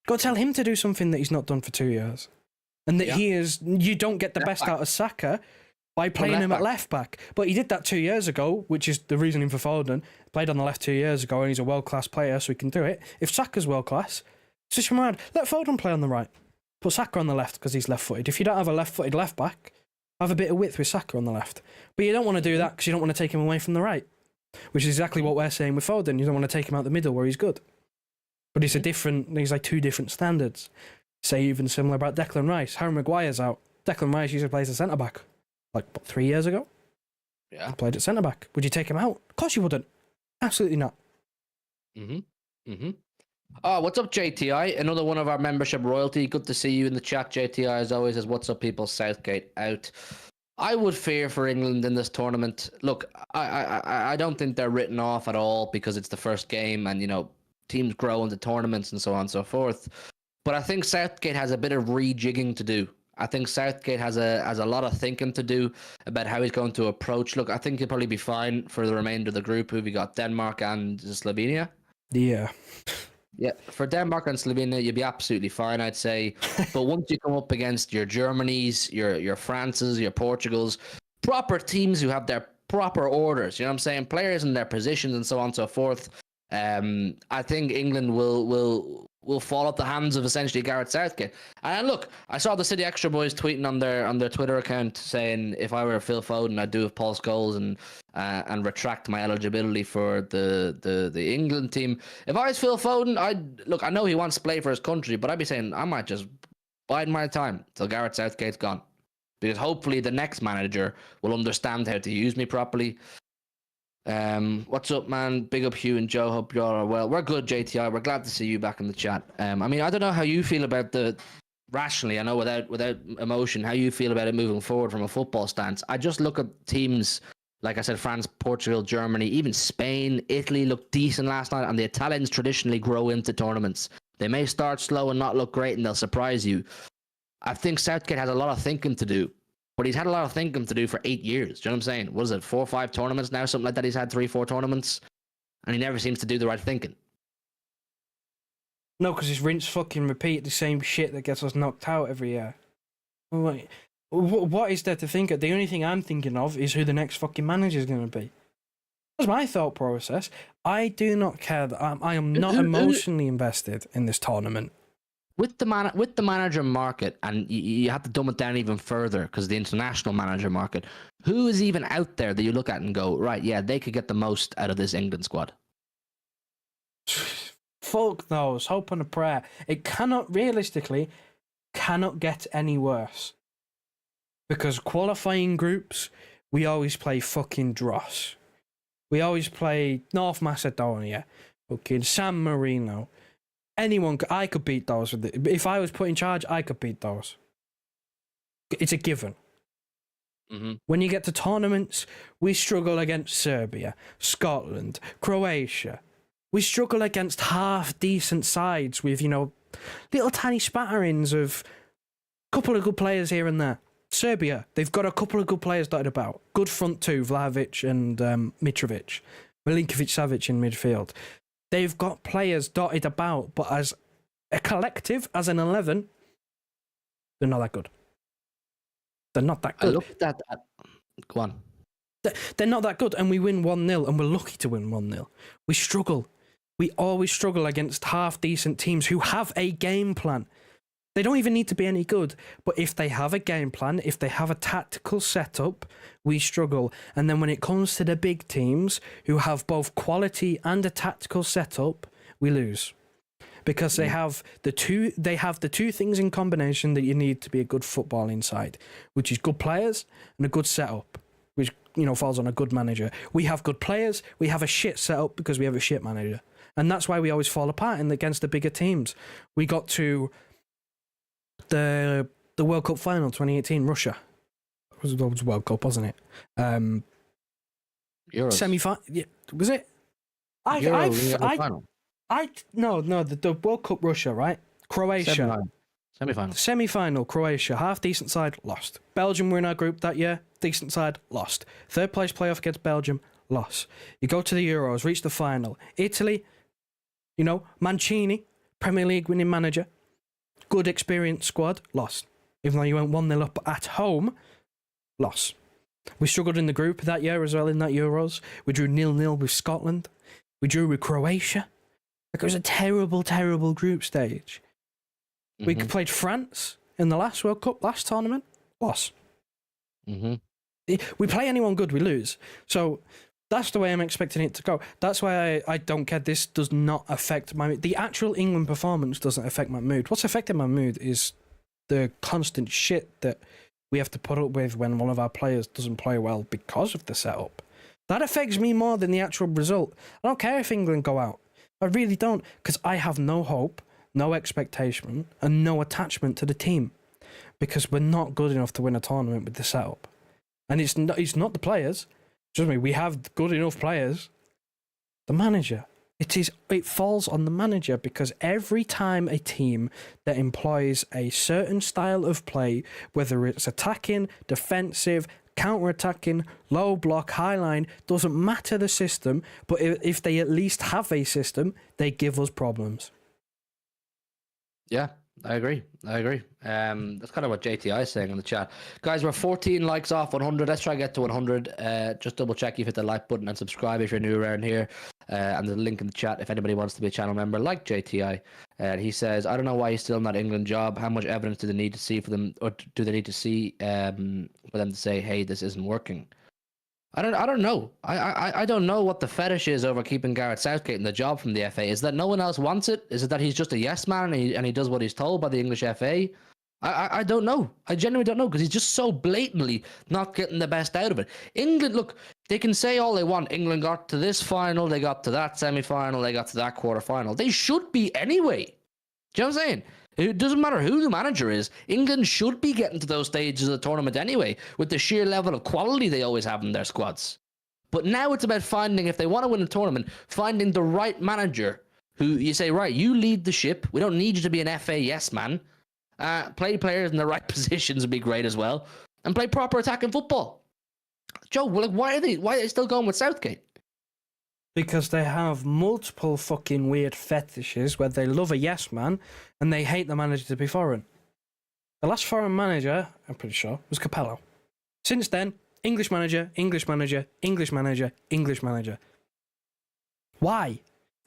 Go tell him to do something that he's not done for 2 years. And that you don't get the best out of Saka by playing him at left back. But he did that 2 years ago, which is the reasoning for Foden. Played on the left 2 years ago and he's a world-class player, so he can do it. If Saka's world-class, switch him around. Let Foden play on the right. Put Saka on the left because he's left-footed. If you don't have a left-footed left back, have a bit of width with Saka on the left. But you don't want to do that because you don't want to take him away from the right, which is exactly what we're saying with Foden. You don't want to take him out the middle where he's good. But he's like 2 different standards. Say even similar about Declan Rice. Harry Maguire's out. Declan Rice usually plays as centre-back. 3 years ago? Yeah. He played at centre-back. Would you take him out? Of course you wouldn't. Absolutely not. Oh, what's up, JTI? Another one of our membership royalty. Good to see you in the chat, JTI, as always. Says, what's up, people? Southgate out. I would fear for England in this tournament. Look, I don't think they're written off at all because it's the first game and, teams grow into tournaments and so on and so forth. But I think Southgate has a bit of rejigging to do. I think Southgate has a lot of thinking to do about how he's going to approach. Look, I think he'll probably be fine for the remainder of the group. Who we got? Denmark and Slovenia? Yeah. Yeah, for Denmark and Slovenia, you'll be absolutely fine, I'd say. But once you come up against your Germanys, your Frances, your Portugals, proper teams who have their proper orders, you know what I'm saying? Players in their positions and so on and so forth. I think England will fall at the hands of essentially Gareth Southgate. And look, I saw the City Extra boys tweeting on their Twitter account saying if I were Phil Foden, I'd do with Paul Scholes and retract my eligibility for the England team. If I was Phil Foden, I know he wants to play for his country, but I'd be saying I might just bide my time till Gareth Southgate's gone, because hopefully the next manager will understand how to use me properly. What's up, man? Big up Hugh and Joe. Hope you all are well. We're good, JTI. We're glad to see you back in the chat. I mean, I don't know how you feel about rationally, I know without emotion, how you feel about it moving forward from a football stance. I just look at teams, like I said, France, Portugal, Germany, even Spain, Italy looked decent last night, and the Italians traditionally grow into tournaments. They may start slow and not look great, and they'll surprise you. I think Southgate has a lot of thinking to do. But he's had a lot of thinking to do for 8 years. Do you know what I'm saying? What is it, 4 or 5 tournaments now? Something like that. He's had 3, 4 tournaments. And he never seems to do the right thinking. No, because it's rinse fucking repeat the same shit that gets us knocked out every year. Wait, what is there to think of? The only thing I'm thinking of is who the next fucking manager is going to be. That's my thought process. I do not care that I am not emotionally invested in this tournament. With the manager market, and you have to dumb it down even further because the international manager market, who is even out there that you look at and go, right, yeah, they could get the most out of this England squad? Fuck those. Hope and a prayer. It cannot, realistically, cannot get any worse. Because qualifying groups, we always play fucking dross. We always play North Macedonia, fucking San Marino. Anyone, I could beat those. If I was put in charge, I could beat those. It's a given. Mm-hmm. When you get to tournaments, we struggle against Serbia, Scotland, Croatia. We struggle against half-decent sides with, little tiny spatterings of a couple of good players here and there. Serbia, they've got a couple of good players dotted about. Good front two, Vlahovic and Mitrovic. Milinkovic-Savic in midfield. They've got players dotted about, but as a collective, as an 11, they're not that good. They're not that good. I looked at that. Go on. They're not that good, and we win 1-0, and we're lucky to win 1-0. We struggle. We always struggle against half-decent teams who have a game plan. They don't even need to be any good, but if they have a game plan, if they have a tactical setup, we struggle. And then when it comes to the big teams who have both quality and a tactical setup, we lose. Because they have the two things in combination that you need to be a good footballing side, which is good players and a good setup, which falls on a good manager. We have good players, we have a shit setup because we have a shit manager. And that's why we always fall apart against the bigger teams. We got to the World Cup final 2018, Russia. It was World Cup, wasn't it? Euros. Semi-final. Yeah, was it? Final. The World Cup Russia, right? Croatia. Semi-final, Croatia. Half decent side, lost. Belgium were in our group that year. Decent side, lost. Third place playoff against Belgium, lost. You go to the Euros, reach the final. Italy, Mancini, Premier League winning manager. Good experienced squad, lost. Even though you went 1-0 up at home, loss. We struggled in the group that year as well in that Euros. We drew 0-0 with Scotland. We drew with Croatia. It was a terrible, terrible group stage. Mm-hmm. We played France in the last World Cup, last tournament, loss. Mm-hmm. We play anyone good, we lose. So that's the way I'm expecting it to go. That's why I don't care. This does not affect my mood. The actual England performance doesn't affect my mood. What's affecting my mood is the constant shit that we have to put up with when one of our players doesn't play well because of the setup. That affects me more than the actual result. I don't care if England go out. I really don't, because I have no hope, no expectation, and no attachment to the team, because we're not good enough to win a tournament with the setup. And it's not the players. Trust me, we have good enough players. The manager. It falls on the manager, because every time a team that employs a certain style of play, whether it's attacking, defensive, counter-attacking, low block, high line, doesn't matter the system, but if they at least have a system, they give us problems. Yeah, I agree. That's kind of what JTI is saying in the chat. Guys, we're 14 likes off 100. Let's try to get to 100. Just double check you've hit the like button and subscribe if you're new around here. And there's a link in the chat if anybody wants to be a channel member like JTI. He says, I don't know why he's still in that England job. How much evidence do they need to see for them, or do they need to see for them to say, hey, this isn't working? I don't know. I don't know what the fetish is over keeping Gareth Southgate in the job from the FA. Is that no one else wants it? Is it that he's just a yes man and he does what he's told by the English FA? I don't know. I genuinely don't know, because he's just so blatantly not getting the best out of it. England, look, they can say all they want. England got to this final, they got to that semi-final, they got to that quarter-final. They should be anyway. Do you know what I'm saying? It doesn't matter who the manager is. England should be getting to those stages of the tournament anyway, with the sheer level of quality they always have in their squads. But now it's about finding, if they want to win a tournament, finding the right manager who you say, right, you lead the ship. We don't need you to be an FA yes man. Play players in the right positions would be great as well. and play proper attacking football. Joe, like, why are they still going with Southgate? Because they have multiple fucking weird fetishes where they love a yes man and they hate the manager to be foreign. The last foreign manager, I'm pretty sure, was Capello. Since then, English manager, English manager, English manager, English manager. Why?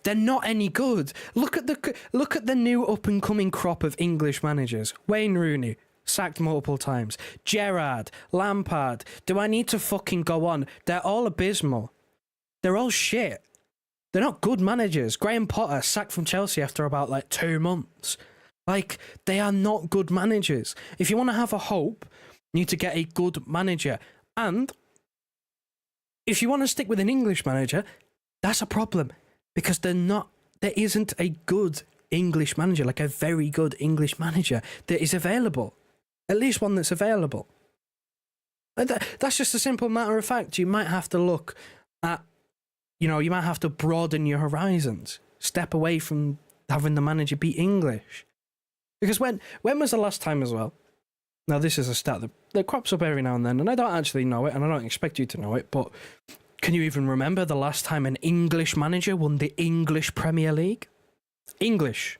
They're not any good. Look at the new up and coming crop of English managers. Wayne Rooney, sacked multiple times. Gerrard, Lampard. Do I need to fucking go on? They're all abysmal. They're all shit. They're not good managers. Graham Potter sacked from Chelsea after about 2 months. Like, they are not good managers. If you want to have a hope, you need to get a good manager. And if you want to stick with an English manager, that's a problem. Because there isn't a good English manager, like a very good English manager that is available. At least one that's available. That's just a simple matter of fact. You might have to look at, you might have to broaden your horizons. Step away from having the manager be English. Because when was the last time as well? Now, this is a stat that crops up every now and then, and I don't actually know it, and I don't expect you to know it, but can you even remember the last time an English manager won the English Premier League? English.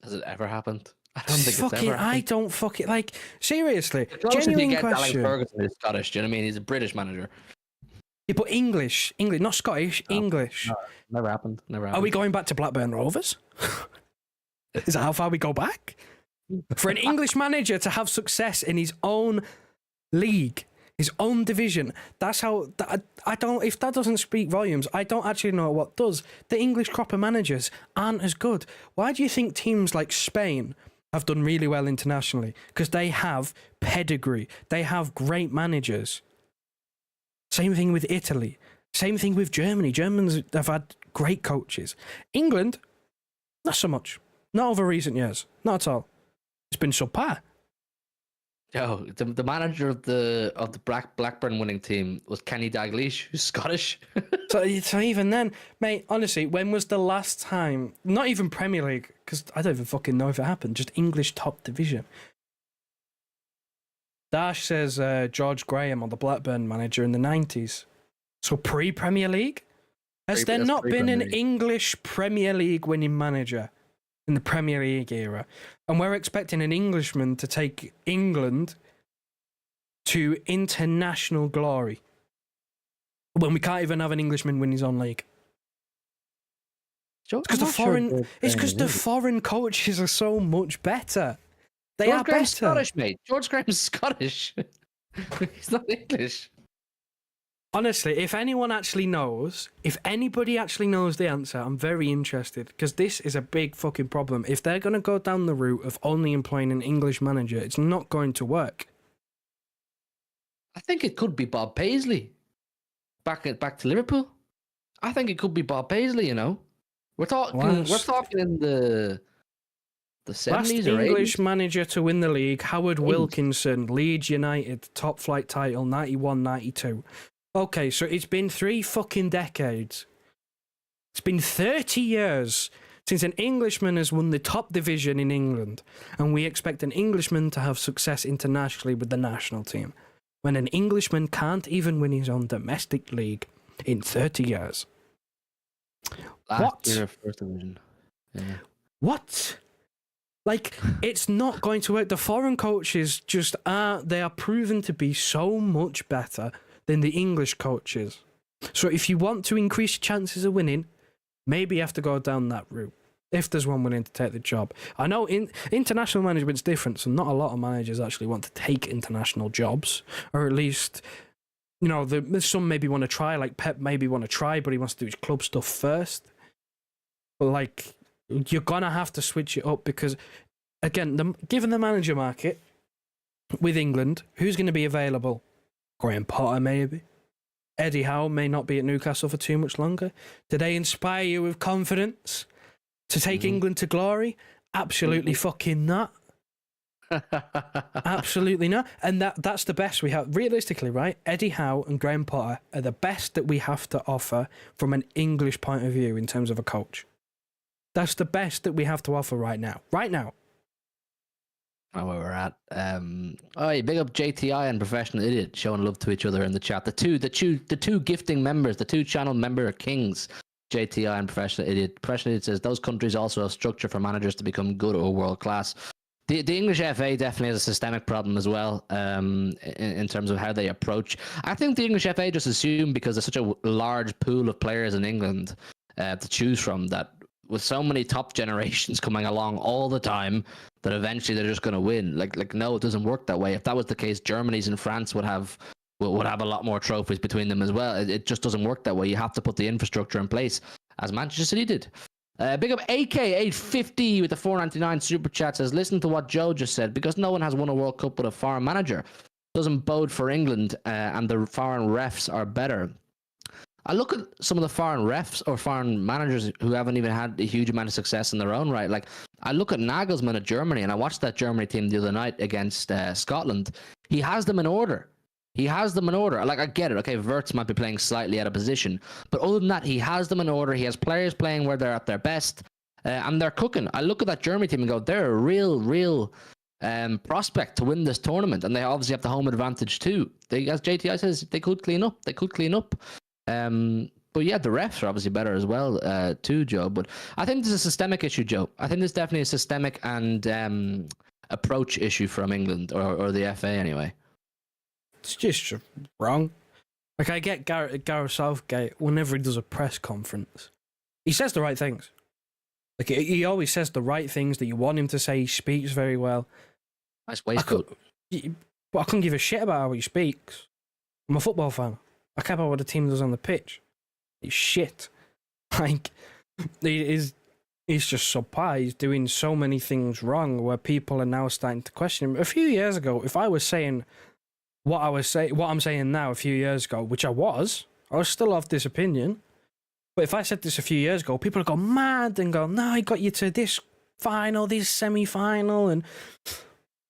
Has it ever happened? I don't think it's ever happened. I don't fucking... seriously, Closest genuine you get to question. Alex Ferguson is Scottish, do you know what I mean? He's a British manager. Yeah, but English, not Scottish, English. No, never happened. Are we going back to Blackburn Rovers? Is that how far we go back? For an English manager to have success in his own league, his own division, that's how... I don't... If that doesn't speak volumes, I don't actually know what does. The English crop of managers aren't as good. Why do you think teams like Spain have done really well internationally? Because they have pedigree. They have great managers. Same thing with Italy. Same thing with Germany. Germans have had great coaches. England, not so much. Not over recent years. Not at all. It's been subpar. Yo, the manager of the Blackburn winning team was Kenny Dalglish, who's Scottish. So even then, mate, honestly, when was the last time, not even Premier League, because I don't even fucking know if it happened, just English top division. Dash says George Graham on the Blackburn manager in the 90s. So pre-Premier League? Has there not been an English Premier League winning manager in the Premier League era? And we're expecting an Englishman to take England to international glory when we can't even have an Englishman win his own league. It's because the foreign coaches are so much better. George Graham's Scottish, mate. George Graham's Scottish. He's not English. Honestly, if anybody actually knows the answer, I'm very interested, because this is a big fucking problem. If they're going to go down the route of only employing an English manager, it's not going to work. I think it could be Bob Paisley. Back to Liverpool. I think it could be Bob Paisley, We're talking in the 70s Last or 80s. English manager to win the league, Howard Wilkinson, Leeds United, top flight title, 91-92. Okay, so it's been 3 fucking decades. It's been 30 years since an Englishman has won the top division in England, and we expect an Englishman to have success internationally with the national team, when an Englishman can't even win his own domestic league in 30 years. Last year of First Division. Yeah. What? It's not going to work. The foreign coaches they are proven to be so much better than the English coaches. So if you want to increase your chances of winning, maybe you have to go down that route, if there's one willing to take the job. I know international management's different, so not a lot of managers actually want to take international jobs, or at least, some maybe want to try, like Pep maybe want to try, but he wants to do his club stuff first. But you're going to have to switch it up, because, again, given the manager market with England, who's going to be available? Graham Potter, maybe. Eddie Howe may not be at Newcastle for too much longer. Do they inspire you with confidence to take England to glory? Absolutely fucking not. Absolutely not. And that's the best we have. Realistically, right? Eddie Howe and Graham Potter are the best that we have to offer from an English point of view in terms of a coach. That's the best that we have to offer right now. Right now. Where we're at. Oh, yeah, big up JTI and Professional Idiot showing love to each other in the chat. The two gifting members, the two channel member kings, JTI and Professional Idiot. Professional Idiot says those countries also have structure for managers to become good or world class. The English FA definitely has a systemic problem as well, in terms of how they approach. I think the English FA just assume because there's such a large pool of players in England to choose from, that with so many top generations coming along all the time, that eventually they're just going to win. Like no, it doesn't work that way. If that was the case, Germany's and France would have a lot more trophies between them as well. It just doesn't work that way. You have to put the infrastructure in place, as Manchester City did. Big up AK850 with the 4.99 super chat says, listen to what Joe just said. Because no one has won a World Cup with a foreign manager, doesn't bode for England, and the foreign refs are better. I look at some of the foreign refs or foreign managers who haven't even had a huge amount of success in their own right. Like, I look at Nagelsmann at Germany, and I watched that Germany team the other night against Scotland. He has them in order. Like, I get it. Okay, Wirtz might be playing slightly out of position, but other than that, he has them in order. He has players playing where they're at their best, and they're cooking. I look at that Germany team and go, they're a real prospect to win this tournament, and they obviously have the home advantage too. As JTI says, they could clean up. But yeah, the refs are obviously better as well too, Joe. But I think there's a systemic issue, Joe. I think there's definitely a systemic and approach issue from England or the FA anyway. It's just wrong. Like, I get Gareth Southgate, whenever he does a press conference, he says the right things. Like, he always says the right things that you want him to say. He speaks very well. Nice waistcoat. But I couldn't give a shit about how he speaks. I'm a football fan. I care about what the team does on the pitch. It's shit. Like, he's just subpar. He's doing so many things wrong where people are now starting to question him. A few years ago, if I was saying what I'm saying now a few years ago, which I was still of this opinion. But if I said this a few years ago, people would go mad and go, no, he got you to this final, this semi-final.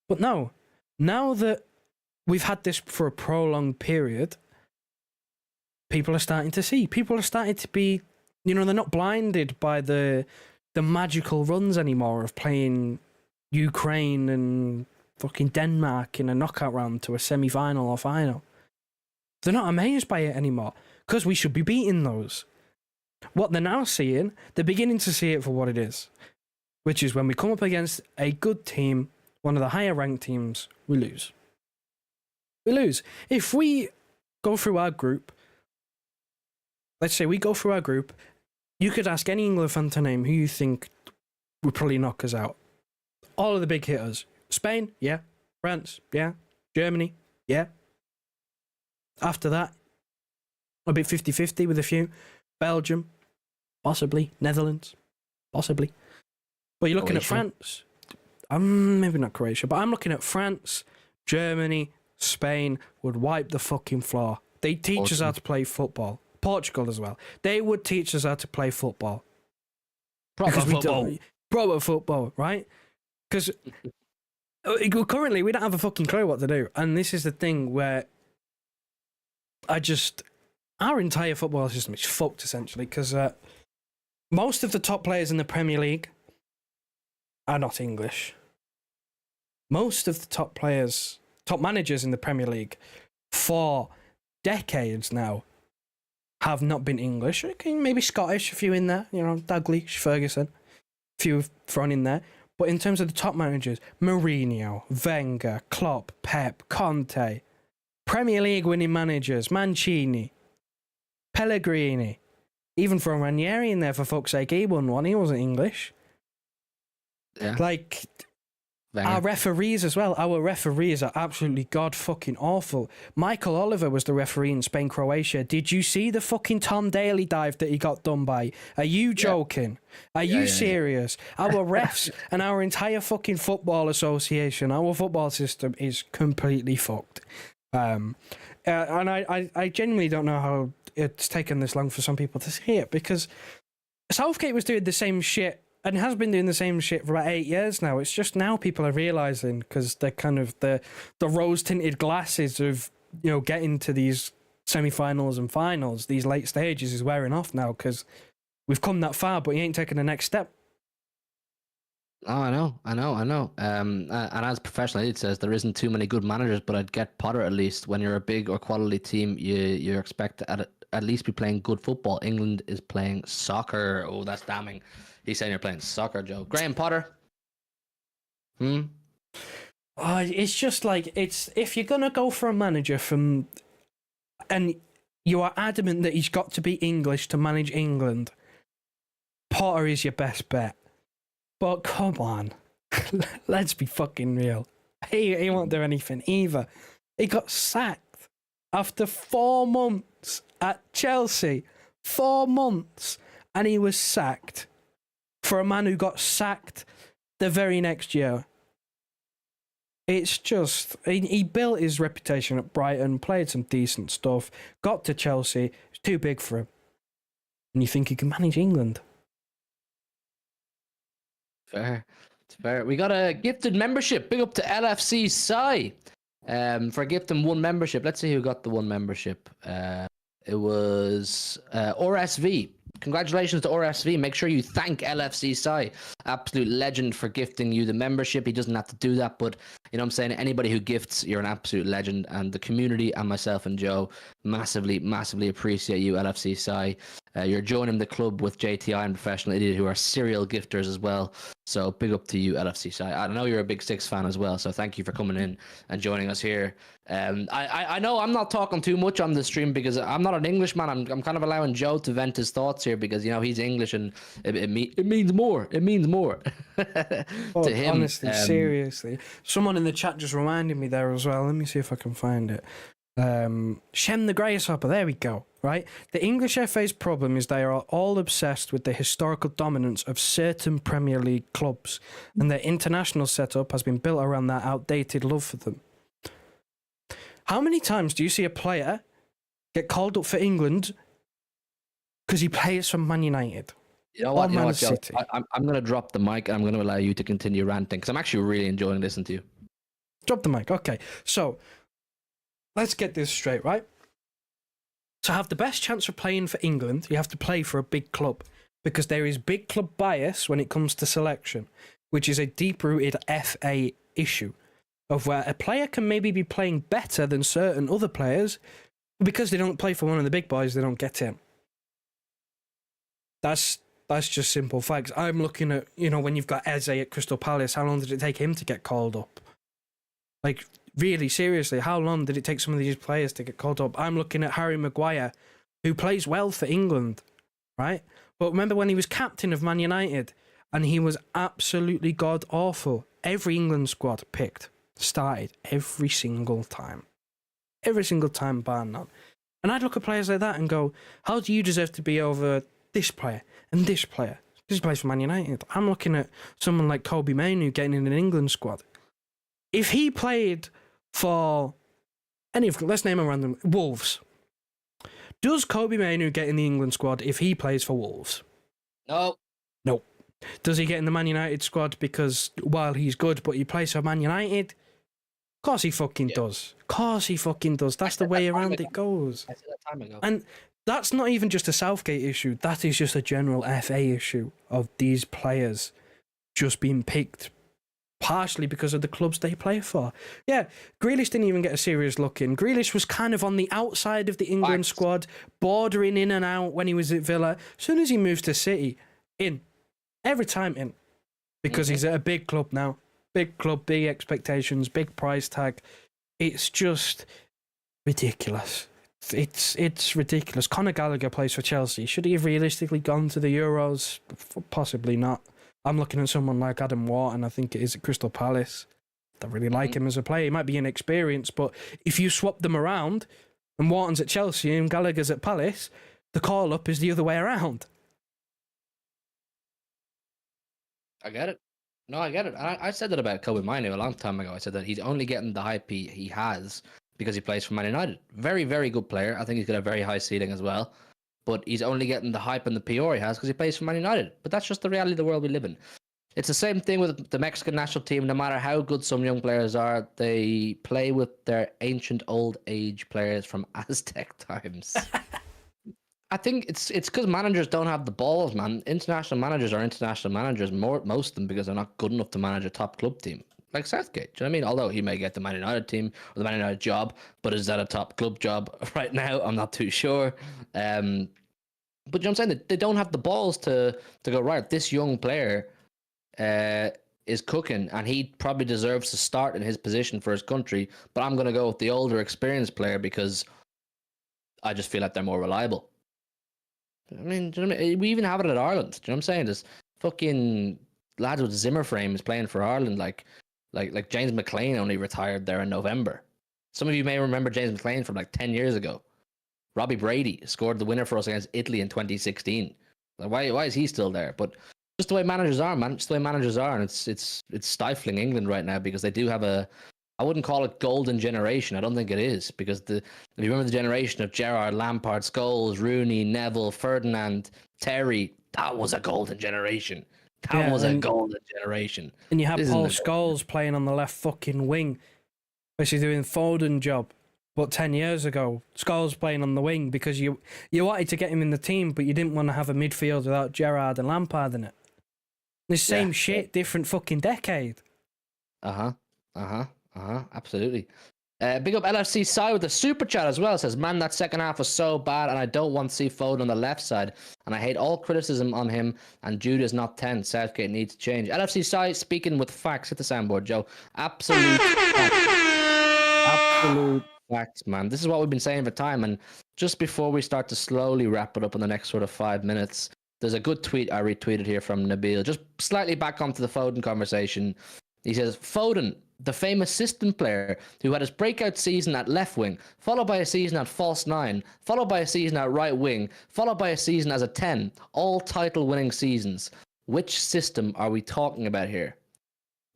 But no, now that we've had this for a prolonged period, people are starting to see. People are starting to be, they're not blinded by the magical runs anymore of playing Ukraine and fucking Denmark in a knockout round to a semi-final or final. They're not amazed by it anymore because we should be beating those. What they're now seeing, they're beginning to see it for what it is, which is when we come up against a good team, one of the higher ranked teams, we lose. We lose. If we go through our group, let's say we go through our group, you could ask any England fan to name who you think would probably knock us out. All of the big hitters. Spain, yeah. France, yeah. Germany, yeah. After that, a bit 50-50 with a few. Belgium, possibly. Netherlands, possibly. But you're looking at France. Maybe not Croatia, but I'm looking at France, Germany, Spain would wipe the fucking floor. They teach us how to play football. Portugal as well. They would teach us how to play football. Proper football, right? Because currently we don't have a fucking clue what to do. And this is the thing where our entire football system is fucked, essentially, because most of the top players in the Premier League are not English. Most of the top managers in the Premier League for decades now have not been English. Okay, maybe Scottish, a few in there, Dalglish, Ferguson, a few thrown in there. But in terms of the top managers, Mourinho, Wenger, Klopp, Pep, Conte, Premier League winning managers, Mancini, Pellegrini, even throw Ranieri in there for fuck's sake. He won one, he wasn't English. Yeah. Like, Wenger. our referees as well. Our referees are absolutely god-fucking awful. Michael Oliver was the referee in Spain-Croatia. Did you see the fucking Tom Daly dive that he got done by? Are you joking? Are you serious? Our refs and our entire fucking football association, our football system is completely fucked. And I genuinely don't know how it's taken this long for some people to see it, because Southgate was doing the same shit and has been doing the same shit for about 8 years now. It's just now people are realising, because they're kind of the rose-tinted glasses of, getting to these semi-finals and finals, these late stages is wearing off now, because we've come that far, but he ain't taken the next step. Oh, I know. And as professional, it says there isn't too many good managers, but I'd get Potter at least. When you're a big or quality team, you expect to at least be playing good football. England is playing soccer. Oh, that's damning. He's saying you're playing soccer, Joe. Graham Potter. Hmm. Oh, it's just like it's if you're gonna go for a manager from, and you are adamant that he's got to be English to manage England, Potter is your best bet. But come on, let's be fucking real. He won't do anything either. He got sacked after 4 months at Chelsea. 4 months, and he was sacked for a man who got sacked the very next year. It's just, he built his reputation at Brighton, played some decent stuff, got to Chelsea, it was too big for him. And you think he can manage England? Fair. It's fair. We got a gifted membership. Big up to LFC Sai for gifting one membership. Let's see who got the one membership. It was RSV. Congratulations to RSV. Make sure you thank LFC Sai, absolute legend, for gifting you the membership. He doesn't have to do that, but you know what I'm saying? Anybody who gifts, you're an absolute legend. And the community and myself and Joe massively, massively appreciate you, LFC Sai. You're joining the club with JTI and Professional Idiot, who are serial gifters as well. So big up to you, LFC Sai. I know you're a big Six fan as well, so thank you for coming in and joining us here. I know I'm not talking too much on the stream because I'm not an Englishman. I'm kind of allowing Joe to vent his thoughts here because you know he's English and it means more. It means more Oh, to him. honestly, seriously. Someone in the chat just reminded me there as well. Let me see if I can find it. Shem the Grasshopper, there we go. Right? The English FA's problem is they are all obsessed with the historical dominance of certain Premier League clubs, and their international setup has been built around that outdated love for them. How many times do you see a player get called up for England because he plays for Man United? You know what, Man Joe? City. I'm going to drop the mic and I'm going to allow you to continue ranting because I'm actually really enjoying listening to you. Drop the mic. Okay, so let's get this straight, right? To have the best chance of playing for England, you have to play for a big club because there is big club bias when it comes to selection, which is a deep-rooted FA issue of where a player can maybe be playing better than certain other players, but because they don't play for one of the big boys, they don't get in. That's just simple facts. I'm looking at, you know, when you've got Eze at Crystal Palace, how long did it take him to get called up? Like, really, seriously, how long did it take some of these players to get called up? I'm looking at Harry Maguire, who plays well for England, right? But remember when he was captain of Man United, and he was absolutely god-awful. Every England squad picked started every single time. Every single time, bar none. And I'd look at players like that and go, how do you deserve to be over this player and this player? Because he plays for Man United. I'm looking at someone like Kobe Mainoo getting in an England squad. If he played for any of, let's name a random, Wolves. Does Kobe Mainoo get in the England squad if he plays for Wolves? No. No. Does he get in the Man United squad because, while he's good, but he plays for Man United? Of course he fucking does. Of course he fucking does. That's the way around it goes. I said that time ago. And that's not even just a Southgate issue. That is just a general FA issue of these players just being picked partially because of the clubs they play for. Yeah, Grealish didn't even get a serious look in. Grealish was kind of on the outside of the England squad, bordering in and out when he was at Villa. As soon as he moves to City, in. Every time in. Because he's at a big club now. Big club, big expectations, big price tag. It's just ridiculous. It's ridiculous. Conor Gallagher plays for Chelsea. Should he have realistically gone to the Euros? Possibly not. I'm looking at someone like Adam Wharton, I think it is at Crystal Palace. Don't really like him as a player. He might be inexperienced, but if you swap them around and Wharton's at Chelsea and Gallagher's at Palace, the call-up is the other way around. I get it. No, I get it. I said that about Kobe Mainoo a long time ago. I said that he's only getting the hype he has because he plays for Man United. Very, very good player. I think he's got a very high ceiling as well. But he's only getting the hype and the PR he has because he plays for Man United. But that's just the reality of the world we live in. It's the same thing with the Mexican national team. No matter how good some young players are, they play with their ancient old age players from Aztec times. I think it's because managers don't have the balls, man. International managers are international managers, most of them, because they're not good enough to manage a top club team. Like Southgate, do you know what I mean? Although he may get the Man United team or the Man United job, but is that a top club job right now? I'm not too sure. But you know what I'm saying? They don't have the balls to go, right, this young player is cooking and he probably deserves to start in his position for his country, but I'm going to go with the older experienced player because I just feel like they're more reliable. I mean, do you know what I mean? We even have it at Ireland. Do you know what I'm saying? There's fucking lads with Zimmer frames playing for Ireland, like James McLean only retired there in November. Some of you may remember James McLean from like 10 years ago. Robbie Brady scored the winner for us against Italy in 2016. Like, why is he still there? But just the way managers are, man. Just the way managers are, and it's stifling England right now because they do have I wouldn't call it golden generation. I don't think it is, because if you remember the generation of Gerrard, Lampard, Scholes, Rooney, Neville, Ferdinand, Terry, that was a golden generation. That was a golden generation. And you had Paul Scholes playing on the left fucking wing, basically doing Foden job. But 10 years ago, Scholes playing on the wing because you wanted to get him in the team, but you didn't want to have a midfield without Gerrard and Lampard in it. The same shit, different fucking decade. Absolutely. Big up LFC Sai with the super chat as well. Says, man, that second half was so bad and I don't want to see Foden on the left side. And I hate all criticism on him, and Jude is not 10. Southgate needs to change. LFC Sai speaking with facts. Hit the soundboard, Joe. Absolute facts, man. This is what we've been saying for time. And just before we start to slowly wrap it up in the next sort of 5 minutes, there's a good tweet I retweeted here from Nabil, just slightly back onto the Foden conversation. He says, Foden, the famous system player who had his breakout season at left wing, followed by a season at false 9, followed by a season at right wing, followed by a season as a 10, all title-winning seasons. Which system are we talking about here?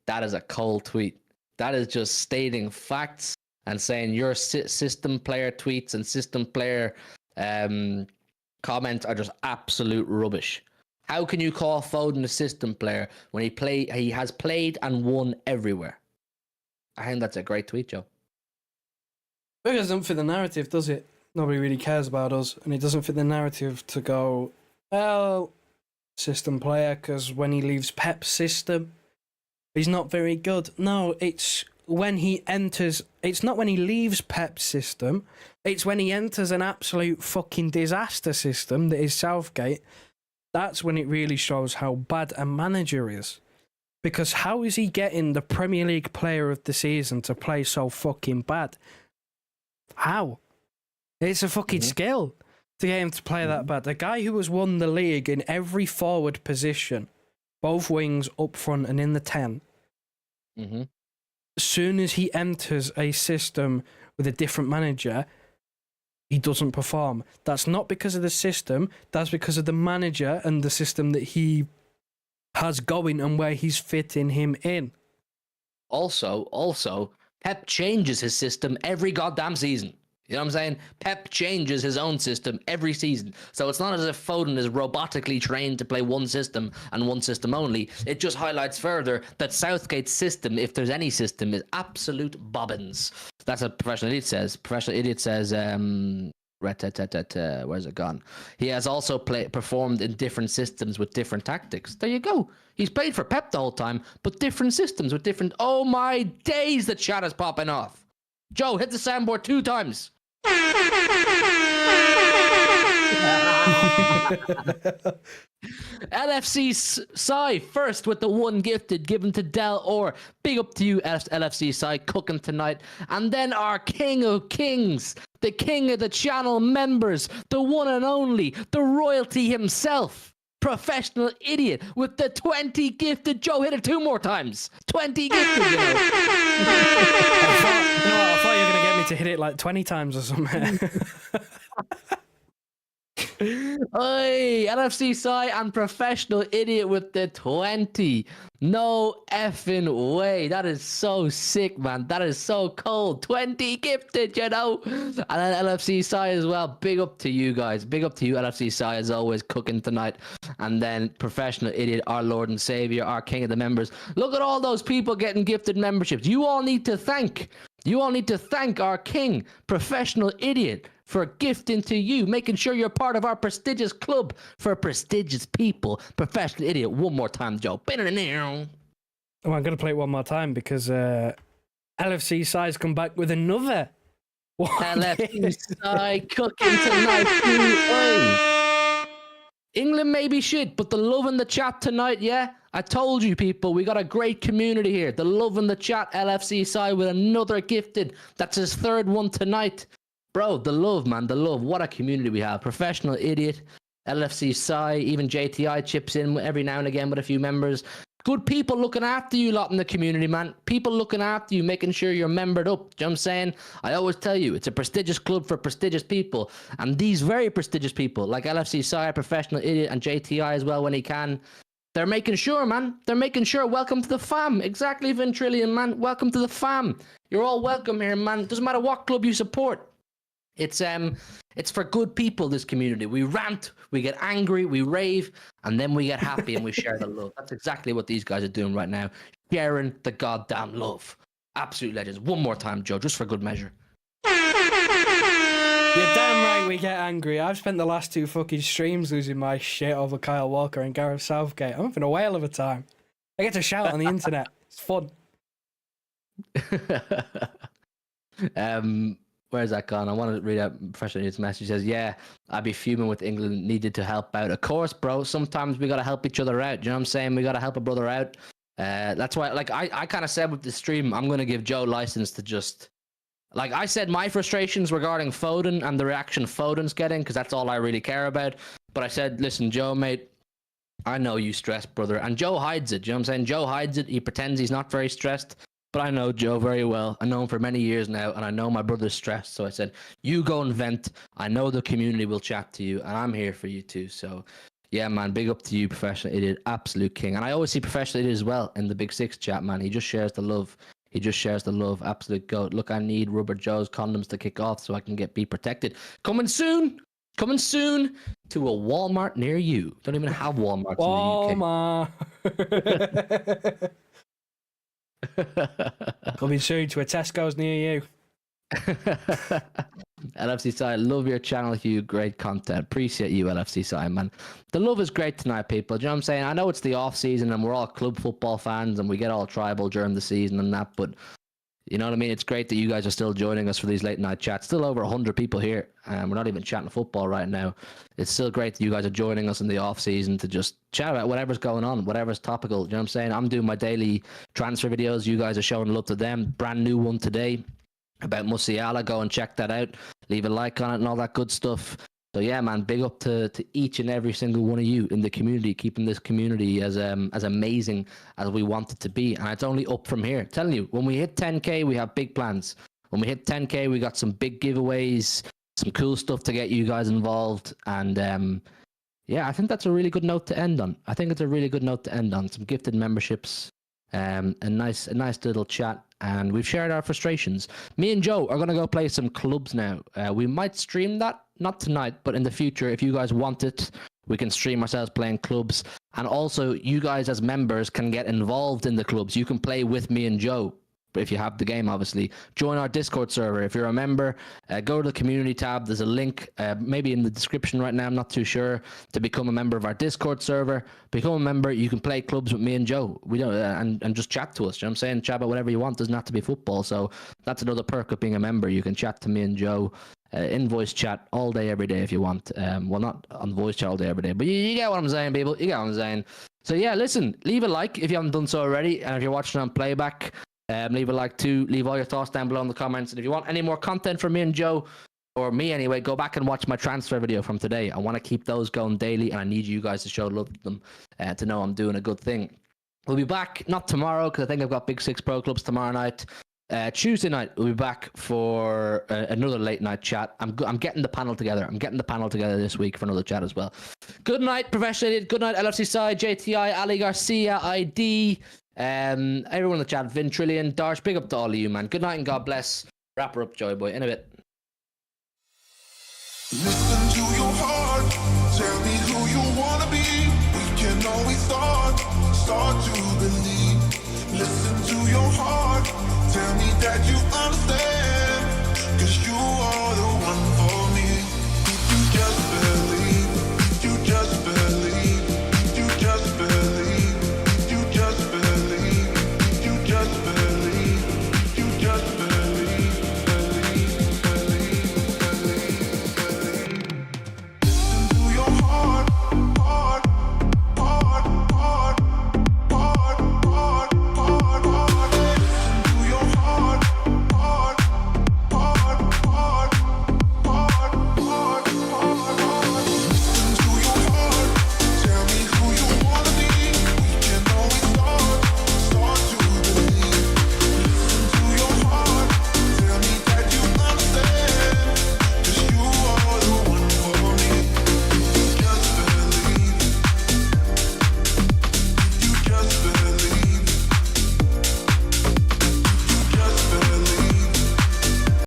That is a cold tweet. That is just stating facts and saying your system player tweets and system player comments are just absolute rubbish. How can you call Foden a system player when he has played and won everywhere? I think that's a great tweet, Joe. It doesn't fit the narrative, does it? Nobody really cares about us, and it doesn't fit the narrative to go, well, system player, because when he leaves Pep's system, he's not very good. No, it's when he enters. It's not when he leaves Pep's system. It's when he enters an absolute fucking disaster system that is Southgate. That's when it really shows how bad a manager is. Because how is he getting the Premier League player of the season to play so fucking bad? How? It's a fucking skill to get him to play that bad. The guy who has won the league in every forward position, both wings, up front and in the 10. As soon as he enters a system with a different manager, he doesn't perform. That's not because of the system. That's because of the manager and the system that he has going and where he's fitting him in. Also, Pep changes his system every goddamn season. You know what I'm saying? Pep changes his own system every season. So it's not as if Foden is robotically trained to play one system and one system only. It just highlights further that Southgate's system, if there's any system, is absolute bobbins. That's what Professional Idiot says. Professional Idiot says, where's it gone? He has also performed in different systems with different tactics. There you go. He's played for Pep the whole time, but different systems with different... Oh my days, the chat is popping off. Joe, hit the soundboard 2 times. LFC Sai first with the one gifted given to Del Orr. Big up to you, LFC Sai, cooking tonight. And then our king of kings, the king of the channel members, the one and only, the royalty himself, Professional Idiot with the 20 gifted. Joe, hit it 2 more times. 20 gifted, you know. I thought you were going to get me to hit it like 20 times or something. Oi, LFC Sai and Professional Idiot with the 20. No effing way. That is so sick, man. That is so cold. 20 gifted, you know. And then LFC Sai as well. Big up to you guys. Big up to you, LFC Sai, as always, cooking tonight. And then Professional Idiot, our Lord and Savior, our King of the members. Look at all those people getting gifted memberships. You all need to thank our king, Professional Idiot, for gifting to you, making sure you're part of our prestigious club for prestigious people. Professional idiot. One more time, Joe. Oh, I'm going to play it one more time because LFC side's come back with another one. LFC side cooking tonight. Oi. England may be shit, but the love in the chat tonight, yeah? I told you, people, we got a great community here. The love in the chat, LFC side with another gifted. That's his third one tonight. Bro, the love, man, the love. What a community we have. Professional idiot, LFC side, even JTI chips in every now and again with a few members. Good people looking after you lot in the community, man. People looking after you, making sure you're membered up. Do you know what I'm saying? I always tell you, it's a prestigious club for prestigious people. And these very prestigious people, like LFC Sire, Professional Idiot, and JTI as well when he can, they're making sure, man. They're making sure. Welcome to the fam. Exactly, Ventrillion, man. Welcome to the fam. You're all welcome here, man. Doesn't matter what club you support. It's for good people, this community. We rant, we get angry, we rave, and then we get happy and we share the love. That's exactly what these guys are doing right now. Sharing the goddamn love. Absolute legends. One more time, Joe, just for good measure. You're damn right we get angry. I've spent the last 2 fucking streams losing my shit over Kyle Walker and Gareth Southgate. I'm having a whale of a time. I get to shout on the internet. It's fun. Where's that gone? I want to read out Professional Idiot's message. He says, yeah, I'd be fuming with England, needed to help out. Of course, bro. Sometimes we got to help each other out. You know what I'm saying? We got to help a brother out. That's why, like, I kind of said with the stream, I'm going to give Joe license to just, like, I said my frustrations regarding Foden and the reaction Foden's getting, because that's all I really care about. But I said, listen, Joe, mate, I know you stressed, brother. And Joe hides it. You know what I'm saying? Joe hides it. He pretends he's not very stressed. But I know Joe very well. I know him for many years now, and I know my brother's stressed. So I said, you go and vent. I know the community will chat to you, and I'm here for you too. So, yeah, man, big up to you, Professional Idiot. Absolute king. And I always see Professional Idiot as well in the Big Six chat, man. He just shares the love. He just shares the love. Absolute goat. Look, I need Rubber Joe's condoms to kick off so I can be protected. Coming soon. Coming soon to a Walmart near you. Don't even have Walmarts Walmart. in the UK. Coming soon to a Tesco's near you. LFC side, love your channel, Hugh. Great content. Appreciate you, LFC side, man. The love is great tonight, people. Do you know what I'm saying? I know it's the off season and we're all club football fans and we get all tribal during the season and that, but you know what I mean? It's great that you guys are still joining us for these late night chats. Still over 100 people here, and we're not even chatting football right now. It's still great that you guys are joining us in the off season to just chat about whatever's going on, whatever's topical. You know what I'm saying? I'm doing my daily transfer videos. You guys are showing love to them. Brand new one today about Musiala. Go and check that out. Leave a like on it and all that good stuff. So yeah, man, big up to each and every single one of you in the community, keeping this community as amazing as we want it to be. And it's only up from here. I'm telling you, when we hit 10K, we have big plans. When we hit 10K, we got some big giveaways, some cool stuff to get you guys involved. And yeah, I think that's a really good note to end on. I think it's a really good note to end on. Some gifted memberships, a nice little chat. And we've shared our frustrations. Me and Joe are going to go play some clubs now. We might stream that. Not tonight, but in the future, if you guys want it, we can stream ourselves playing clubs. And also, you guys as members can get involved in the clubs. You can play with me and Joe, if you have the game, obviously. Join our Discord server. If you're a member, go to the community tab. There's a link, maybe in the description right now, I'm not too sure, to become a member of our Discord server. Become a member. You can play clubs with me and Joe. We don't and just chat to us. You know what I'm saying? Chat about whatever you want. Doesn't have to be football. So that's another perk of being a member. You can chat to me and Joe. In voice chat all day, every day if you want. Well, not on voice chat all day, every day, but you get what I'm saying, people. You get what I'm saying. So yeah, listen, leave a like if you haven't done so already. And if you're watching on playback, leave a like too. Leave all your thoughts down below in the comments. And if you want any more content from me and Joe, or me anyway, go back and watch my transfer video from today. I want to keep those going daily, and I need you guys to show love to them to know I'm doing a good thing. We'll be back, not tomorrow, because I think I've got Big Six Pro Clubs tomorrow night. Tuesday night we'll be back for another late night chat. I'm getting the panel together. I'm getting the panel together this week for another chat as well. Good night, Professional Idiot. Good night, LFC Side, JTI, Ali Garcia, ID, everyone in the chat, Ventrillion, Darsh. Big up to all of you, man. Good night and God bless. Wrap her up, Joy Boy. In a bit. Listen to your heart, tell me who you wanna be. We can always start to believe. Listen to your heart, tell me that you understand.